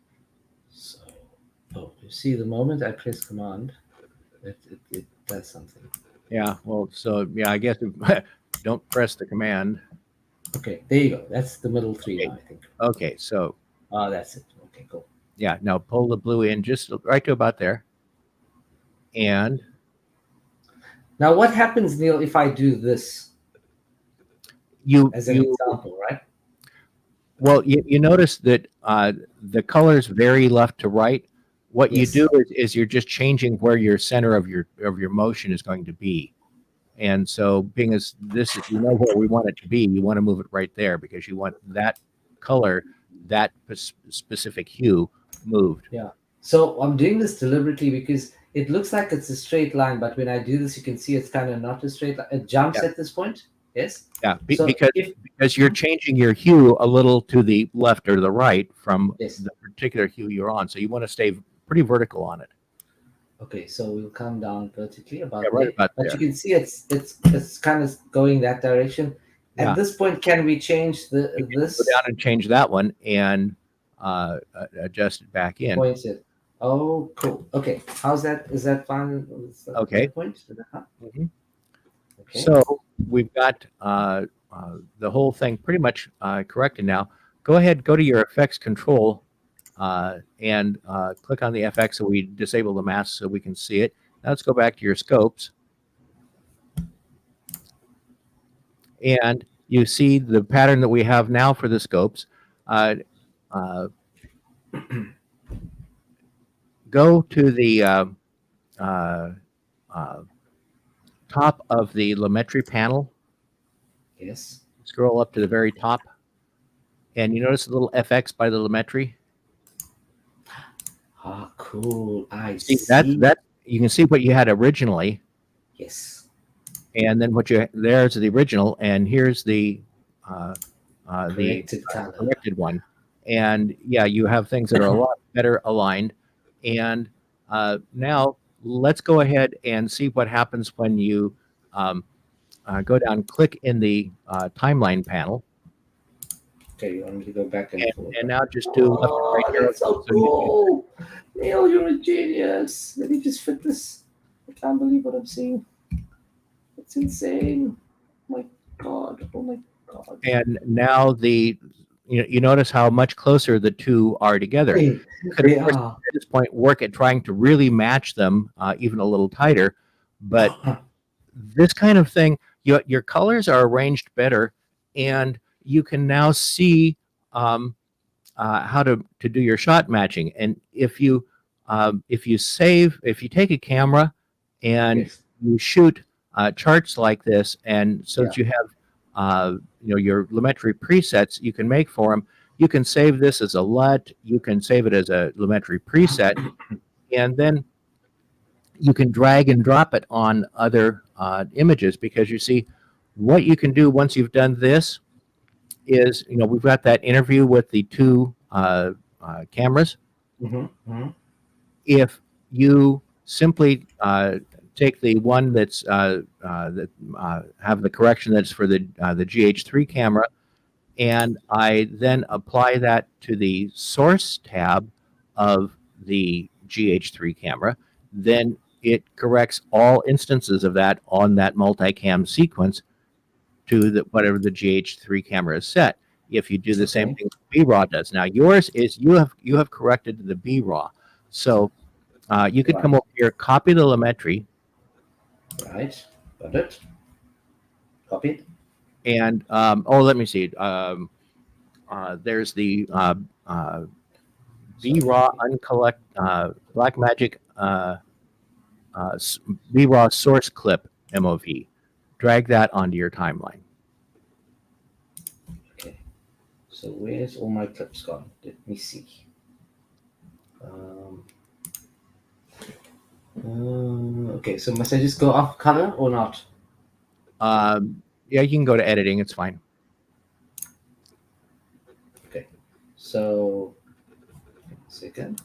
So, oh, you see, the moment I press command, it does something. Yeah. Well, so yeah, I guess don't press the command. Okay, there you go. That's the middle three Okay. now, I think. Okay. So Oh, that's it. Okay, cool. yeah, now pull the blue in just right to about there, and Now, what happens, Neil, if I do this as an you example, right? well you notice that the colors vary left to right. What you Yes. do is you're just changing where your center of your motion is going to be. And so, being as this, you know where we want it to be, you want to move it right there because you want that color, that specific hue moved. Yeah. So I'm doing this deliberately because it looks like it's a straight line, but when I do this, you can see it's kind of not a straight line. It jumps Yeah, at this point. Yes. yeah, So if because you're changing your hue a little to the left or the right from yes. the particular hue you're on. So you want to stay pretty vertical on it. Okay, so we'll come down vertically Yeah, about right there, about but you there. can see it's kind of going that direction. At Yeah, this point, can we change the go down this and change that one and adjust it back in. point it? Oh, cool. Okay, how's that? Is that fine? Is that Okay. point? Mhm. Okay. So we've got the whole thing pretty much corrected now. Go ahead, go to your effects control and click on the FX so we disable the mask so we can see it. Now let's go back to your scopes. And you see the pattern that we have now for the scopes. Uh, uh, go to the uh, uh, top of the Lumetri panel. Yes. Scroll up to the very top. And you notice the little FX by the Lumetri? Ah, cool. I See, that's see. that. You can see what you had originally, Yes. and then what you there's the original, and here's uh, the Corrected color. corrected one. And yeah, you have things that are a lot better aligned. And now let's go ahead and see what happens when you um, go down, click in the timeline panel, Okay, you want me to go back and forth, and right? now just do left and right Oh, arrow that's so keys. So cool. Neil, you're a genius. Let me just fit this. I can't believe what I'm seeing. It's insane. Oh my God. Oh my God. and now you notice how much closer the two are together. Hey, You could, of they course, are. at this point, work at trying to really match them even a little tighter. But this kind of thing, your colors are arranged better, and you can now see how to do your shot matching. And if you if you take a camera and Yes. you shoot charts like this, and so Yeah. that you have your Lumetri presets you can make for them, you can save this as a LUT, you can save it as a Lumetri preset, and then you can drag and drop it on other images because you see what you can do once you've done this is, we've got that interview with the two cameras. Mm-hmm. Mm-hmm. If you simply take the one that have the correction that's for the GH3 camera, and I then apply that to the source tab of the GH3 camera, then it corrects all instances of that on that multicam sequence to whatever the GH3 camera is set. If you do the same Okay. thing B-RAW does. Now yours is you have corrected the B-RAW. So you could Right. come over here, copy the Lumetri, Right. Got it. Copied. and let me see. There's the Sorry. B-RAW uncollect Blackmagic B-RAW source clip MOV. Drag that onto your timeline. Okay. So where's all my clips gone? Let me see. Um, okay, so must I just go off color or not? Yeah, you can go to editing. It's fine. Okay, so second.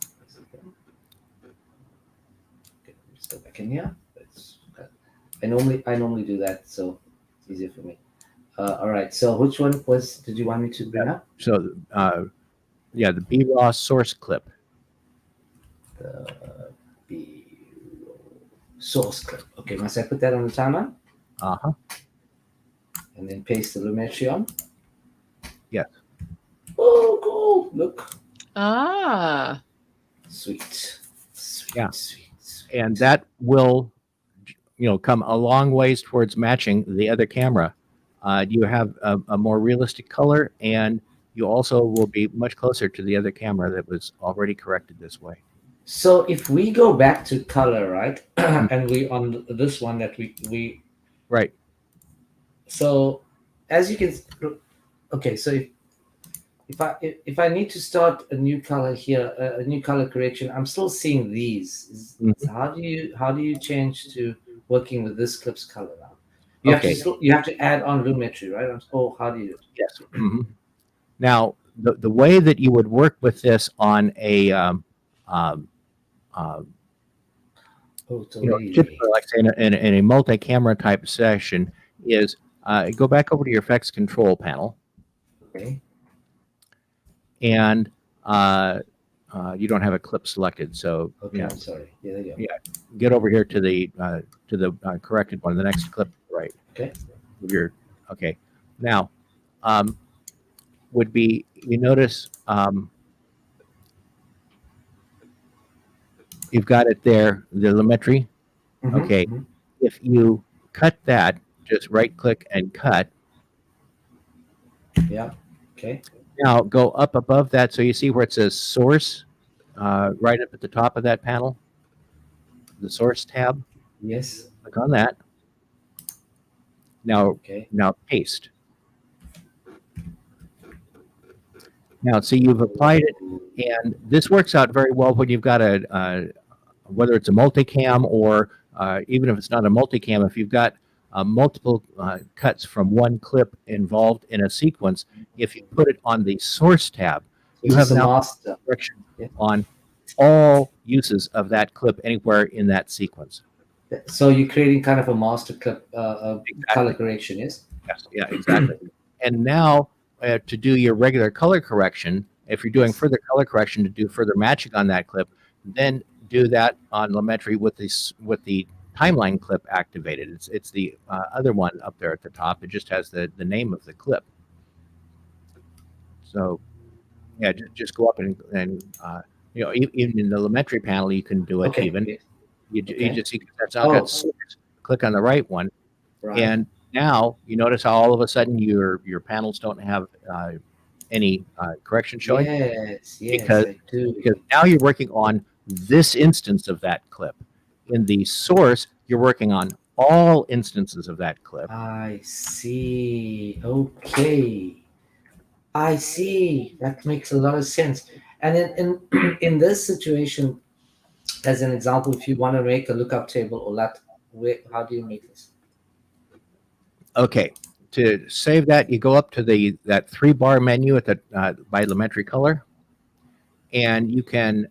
Okay, let's go back in here. I normally do that, so it's easier for me. All right. So which one did you want me to bring up? So, yeah, the B-raw source clip. The source clip. Okay, must I put that on the timeline? Uh-huh. And then paste the lumetri on? Yes. Oh, cool. Look. Ah. Sweet. Sweet, Yeah. sweet, sweet. And that will, come a long ways towards matching the other camera. You have a more realistic color, and you also will be much closer to the other camera that was already corrected this way. So if we go back to color, right? And we on this one that we Right. so as you can okay, so if I need to start a new color here, a new color correction, I'm still seeing these. Mhm. How do you change to working with this clip's color now? You Okay. you have to add on lumetri, right? Oh, how do you do it? Yes. Now, the way that you would work with this on a Oh, it's already typically, like say in a multi-camera type session, is go back over to your effects control panel, okay. and you don't have a clip selected, so Okay, I'm sorry. Yeah, there you go. Yeah. Get over here to the corrected one, the next clip, right? Okay. With your okay. Now, would be you notice you've got it there, the lumetri. Mhm, Okay. mhm. If you cut that, just right click and cut. Yeah. Okay. Now go up above that, so you see where it says source, right up at the top of that panel, the source tab. Yes. Click on that. Now, Okay. now paste. Now, see, you've applied it, and this works out very well when you've got whether it's a multicam or even if it's not a multicam, if you've got multiple cuts from one clip involved in a sequence, if you put it on the source tab, you have a now master. correction Yeah. on all uses of that clip anywhere in that sequence. So you're creating kind of a master clip Exactly. color correction, yes? Yes, yeah, exactly. And now to do your regular color correction, if you're doing Yes. further color correction to do further matching on that clip, then do that on lumetri with the timeline clip activated. It's the other one up there at the top. It just has the name of the clip. So yeah, just go up and even in the lumetri panel you can do it. Okay. Even Yes. you Okay. just see that's not got source. Click on the right one. Right. And now you notice how all of a sudden your panels don't have any correction showing. Yes. Yes. because I do. now you're working on this instance of that clip. In the source, you're working on all instances of that clip. I see. Okay. I see. That makes a lot of sense. And in in this situation, as an example, if you want to make a lookup table or that, how do you make this? Okay, to save that, you go up to that 3-bar menu at the by lumetri color, and you can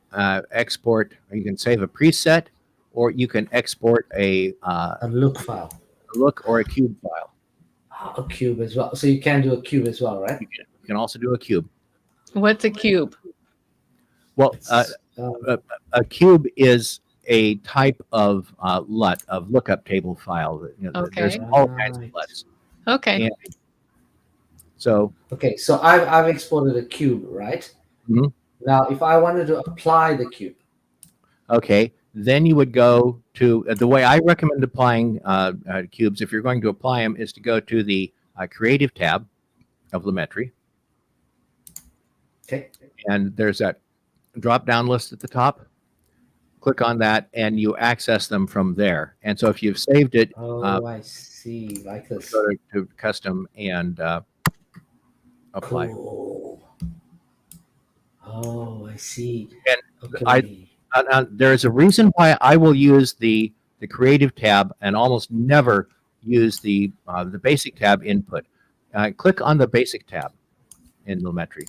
export, or you can save a preset, or you can export a look file. look or a cube file. A cube as well. So you can do a cube as well, right? You can also do a cube. What's a cube? Well, a cube is a type of LUT, of lookup table file. Okay. There's all kinds of LUTs. Okay. And so okay, so I've exported a cube, right? Mhm. Now, if I wanted to apply the cube, okay, then you would go to the way I recommend applying cubes, if you're going to apply them, is to go to the Creative tab of lumetri. okay, And there's that drop-down list at the top. Click on that, and you access them from there. And so if you've saved it, I see, like this. go to custom and apply. Cool. Oh, I see. And Okay. there's a reason why I will use the Creative tab and almost never use the Basic tab input. Click on the Basic tab in lumetri.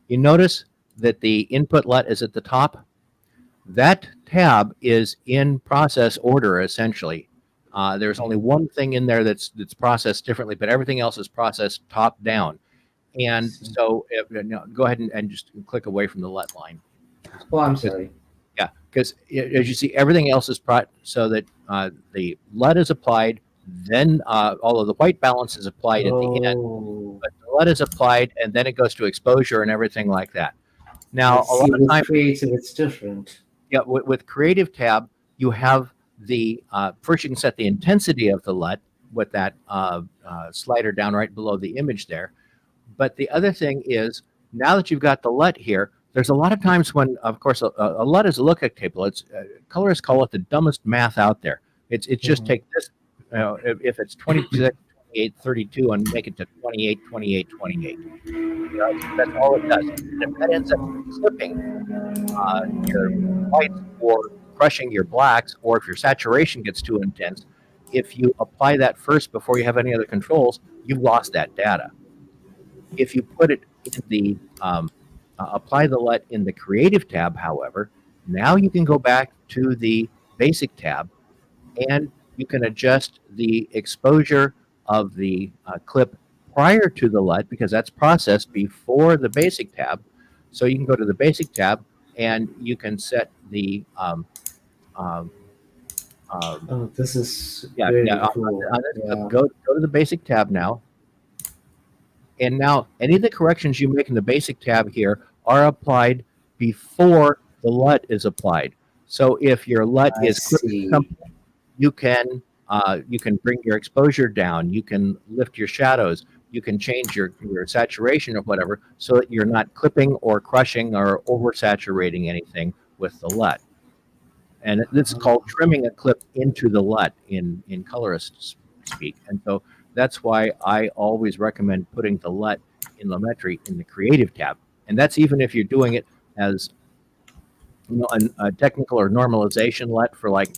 You notice that the input LUT is at the top. That tab is in process order, essentially. There's only one thing in there that's processed differently, but everything else is processed top down. And so, go ahead and just click away from the LUT line. Oh, I'm sorry. Yeah, because as you see, everything else is so that the LUT is applied, then all of the white balance is applied at the end. Oh, But the LUT is applied, and then it goes to exposure and everything like that. Now, I a see. lot of With times, creative, it's different. yeah, with Creative tab, you have the first you can set the intensity of the LUT with that slider down right below the image there. But the other thing is, now that you've got the LUT here, there's a lot of times when, of course, a LUT is a lookup table. It's colorists call it the dumbest math out there. It's just take this, if it's 26, 28, 32, and make it to 28, 28, 28. That's all it does. And if that ends up clipping your whites or crushing your blacks, or if your saturation gets too intense, if you apply that first before you have any other controls, you've lost that data. If you put it in the apply the LUT in the Creative tab, however, now you can go back to the Basic tab, and you can adjust the exposure of the clip prior to the LUT, because that's processed before the Basic tab. So you can go to the Basic tab, and you can set the Oh, this is yeah, very yeah, cool. Yeah. go to the Basic tab now. And now any of the corrections you make in the Basic tab here are applied before the LUT is applied. So if your LUT I is clipping see. something, you can bring your exposure down, you can lift your shadows, you can change your saturation or whatever, so that you're not clipping or crushing or oversaturating anything with the LUT. And this is called trimming a clip into the LUT in colorist speak. And so that's why I always recommend putting the LUT in Lumetri in the Creative tab. And that's even if you're doing it as a technical or normalization LUT for, like,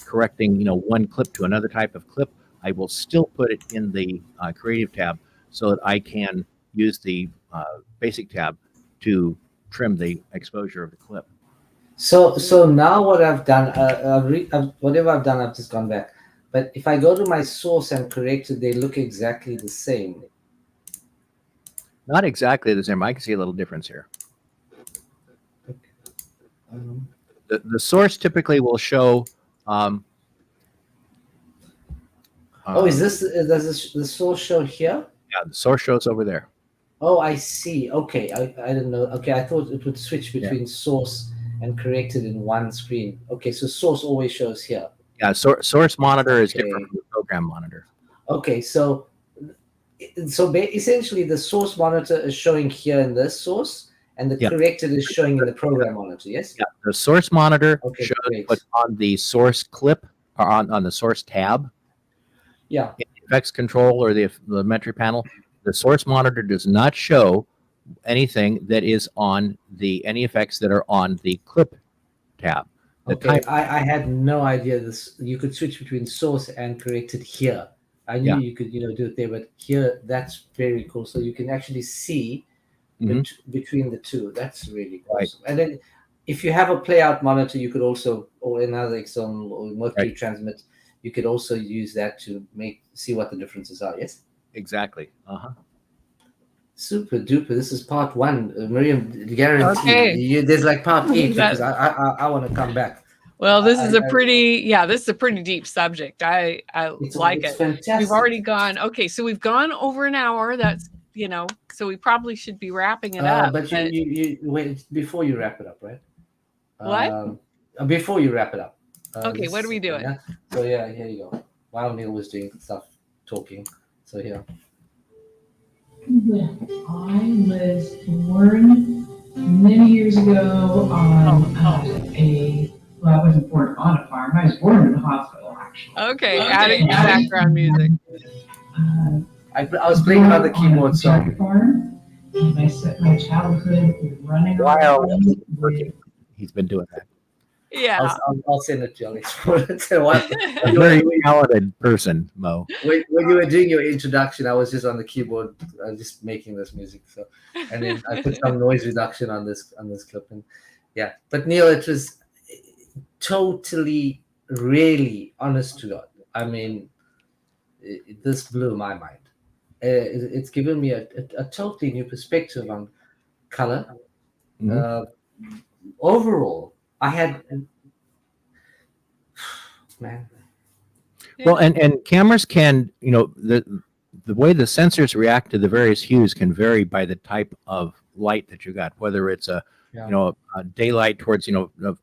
correcting one clip to another type of clip. I will still put it in the Creative tab so that I can use the Basic tab to trim the exposure of the clip. So now what I've done, whatever I've done, I've just gone back. But if I go to my source and correct it, they look exactly the same. Not exactly the same. I can see a little difference here. The source typically will show. Is does the source show here? Yeah, the source shows over there. Oh, I see. Okay, I didn't know. Okay, I thought it would switch between source and corrected in one screen. Okay, so source always shows here. Yeah, source monitor is different from the program monitor. Okay, so essentially the source monitor is showing here in this source, and the corrected is showing in the program monitor. Yes. Yeah, the source monitor shows great. what's on the source clip or on the source tab. Yeah. In the effects control or the Lumetri panel, the source monitor does not show anything that is on any effects that are on the clip tab. I had no idea this. You could switch between source and corrected here. I knew you could do it there, but here that's very cool. So you can actually see between the two. That's really awesome. Right. And then if you have a playout monitor, you could also, or another external or Mercury transmit, you could also use that to see what the differences are. Yes. Exactly. Super duper. This is part one. Miriam, guarantee there's like part 8 because I want to come back. Well, this is a pretty deep subject. I like it. Fantastic. We've already gone. Okay, so we've gone over an hour. That's so we probably should be wrapping it up. But you wait before you wrap it up, right? What? Before you wrap it up. Okay, what are we doing? Yeah? So here you go. While Neil was doing stuff, talking. So here. When I was born many years ago on I wasn't born on a farm. I was born in a hospital, actually. Okay, adding background music. I was playing on the keyboard, so. Farm, and I spent my childhood running around. He's been doing that. Yeah. I'll send it to you. A very talented person, Mo. When you were doing your introduction, I was just on the keyboard, just making this music. So, and then I put some noise reduction on this clip, and but Neil, it was totally, really, honest to God, I mean, this blew my mind. It's given me a totally new perspective on color. Mhm. Uh, Overall, I had, man, Well, Yeah. and cameras can, the way the sensors react to the various hues can vary by the type of light that you got, whether it's yeah, a daylight towards,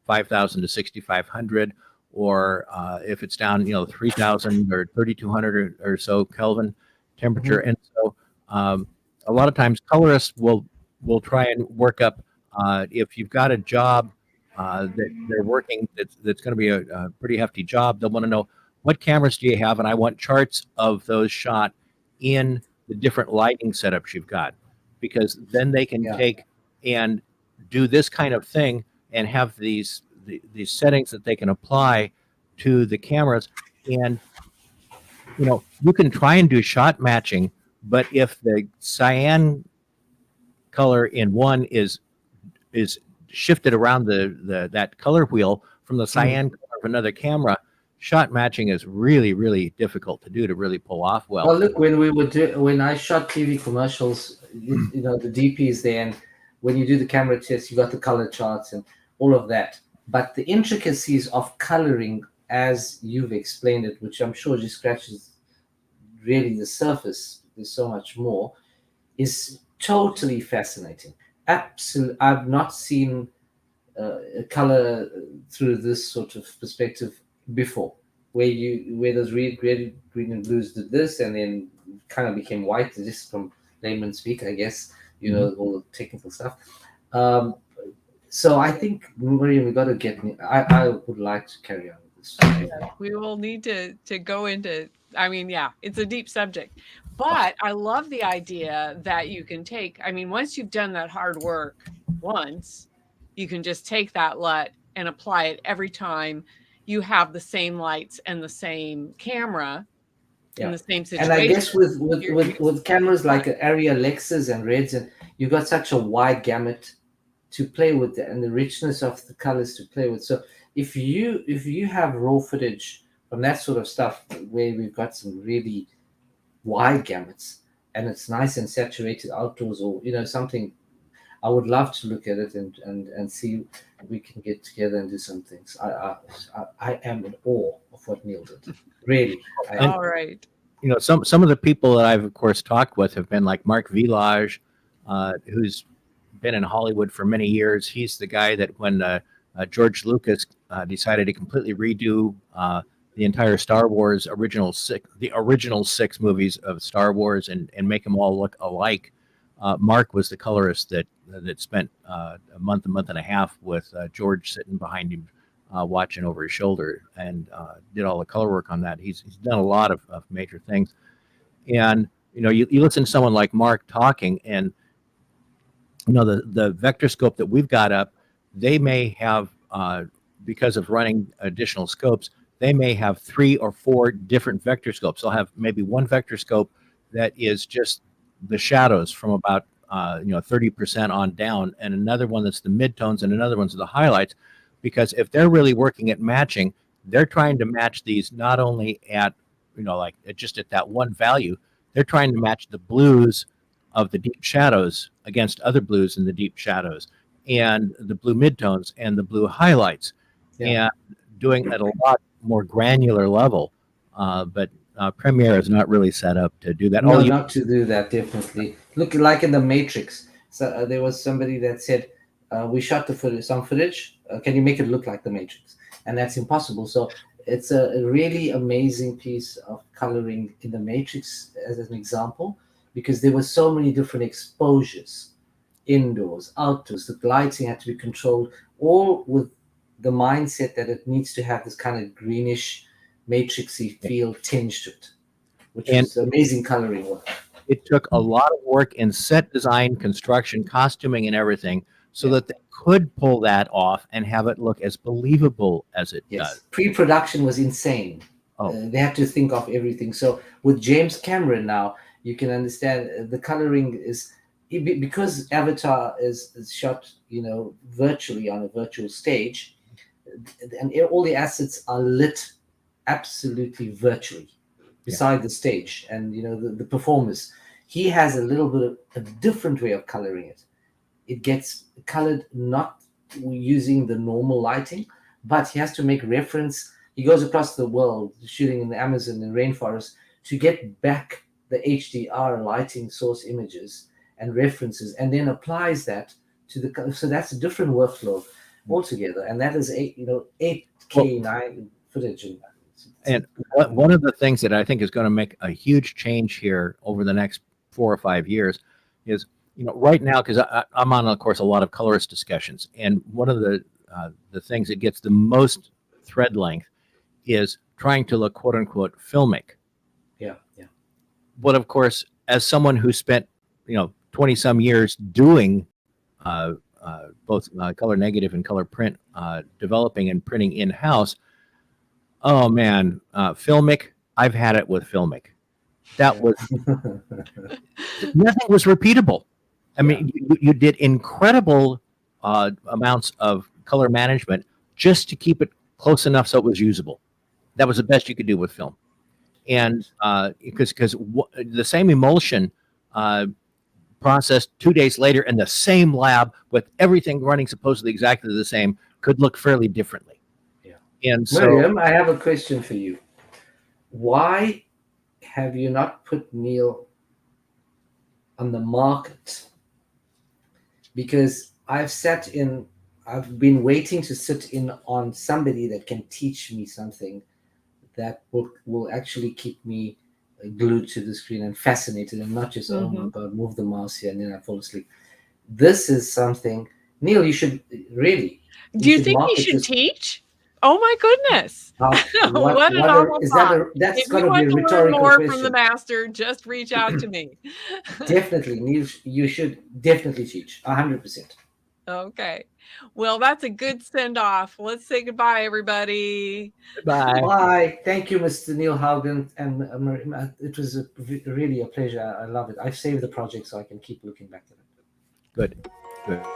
5,000 to 6,500, or if it's down, 3,000 or 3,200 or so Kelvin temperature. mhm, And so, a lot of times colorists will try and work up, if you've got a job that they're working that's going to be a pretty hefty job, they'll want to know what cameras do you have, and I want charts of those shot in the different lighting setups you've got, because then they can yeah, take and do this kind of thing and have these settings that they can apply to the cameras. And you can try and do shot matching, but if the cyan color in one is shifted around the that color wheel from the mhm. cyan color of another camera, shot matching is really, really difficult to do, to really pull off well. Well, look, when I shot TV commercials, the DP is there, and when you do the camera test, you got the color charts and all of that. But the intricacies of coloring, as you've explained it, which I'm sure just scratches really the surface, there's so much more, is totally fascinating. Absolutely, I've not seen a color through this sort of perspective before, where those red, green, and blues did this, and then kind of became white, just from layman speak, I guess. Mhm. All the technical stuff. Um, so I think, Maria, we got to get. I would like to carry on with this. We will need to go into, I mean, yeah, it's a deep subject. But I love the idea that you can take, I mean, once you've done that hard work once, you can just take that LUT and apply it every time you have the same lights and the same camera in Yeah, the same and I situation. guess with You're with cameras like Area Lexus and Reds, and you got such a wide gamut to play with, and the richness of the colors to play with. So if you have raw footage from that sort of stuff, where we've got some really wide gamuts, and it's nice and saturated outdoors, or something, I would love to look at it and see if we can get together and do some things. I am in awe of what Neil did. Really, I am. And all right. some of the people that I've of course talked with have been like Mark Village, who's been in Hollywood for many years. He's the guy that when George Lucas decided to completely redo the entire Star Wars the original six movies of Star Wars, and make them all look alike. Mark was the colorist that spent a month and a half with George sitting behind him, watching over his shoulder, and did all the color work on that. He's done a lot of major things. And you listen to someone like Mark talking, and the vector scope that we've got up, they may have, because of running additional scopes, they may have 3 or 4 different vector scopes. They'll have maybe one vector scope that is just the shadows from about 30% on down, and another one that's the midtones, and another one's the highlights. Because if they're really working at matching, they're trying to match these not only at like just at that one value, they're trying to match the blues of the deep shadows against other blues in the deep shadows, and the blue midtones and the blue highlights, Yeah. and doing it at a lot more granular level. But Premiere is not really set up to do that. No, not to do that, definitely. Look, like in the Matrix. So there was somebody that said, "We shot some footage. Can you make it look like the Matrix?" And that's impossible. So it's a really amazing piece of coloring in the Matrix, as an example, because there were so many different exposures, indoors, outdoors. The lighting had to be controlled, all with the mindset that it needs to have this kind of greenish, matrixy feel tinge to it, which and was amazing coloring work. it took a lot of work in set design, construction, costuming, and everything, so Yeah. that they could pull that off and have it look as believable as it Yes, does. pre-production was insane. Oh, They had to think of everything. So with James Cameron now, you can understand the coloring is because Avatar is shot, virtually on a virtual stage, and all the assets are lit absolutely virtually beside the stage, and the performers. He has a little bit of a different way of coloring it. It gets colored not using the normal lighting, but he has to make reference. He goes across the world shooting in the Amazon and rainforest to get back the HDR lighting source images and references, and then applies that to the. So that's a different workflow altogether, and that is 8K 9 footage. And one of the things that I think is going to make a huge change here over the next 4 or 5 years is, right now, because I'm on, of course, a lot of colorist discussions, and one of the things that gets the most thread length is trying to look quote unquote filmic. Yeah. But of course, as someone who spent 20 some years doing both color negative and color print, developing and printing in house. Oh man, filmic. I've had it with filmic. That was nothing was repeatable. I mean, you did incredible amounts of color management just to keep it close enough so it was usable. That was the best you could do with film. And because the same emulsion processed 2 days later in the same lab with everything running supposedly exactly the same could look fairly differently. Yeah. And so, Miriam, I have a question for you. Why have you not put Neil on the market? Because I've been waiting to sit in on somebody that can teach me something that will actually keep me glued to the screen and fascinated, and not just, oh my God, move the mouse here and then I fall asleep. This is something, Neil, you should really. Do you think he should teach? Oh my goodness! What an awful thought. That's If got you to be want a to learn rhetorical more question. from the master, just reach out to me. Definitely, Neil, you should definitely teach 100%. Okay. Well, that's a good send off. Let's say goodbye, everybody. Goodbye. Bye. Thank you, Mr. Neil Haugen. And it was really a pleasure. I love it. I've saved the project so I can keep looking back at it. Good.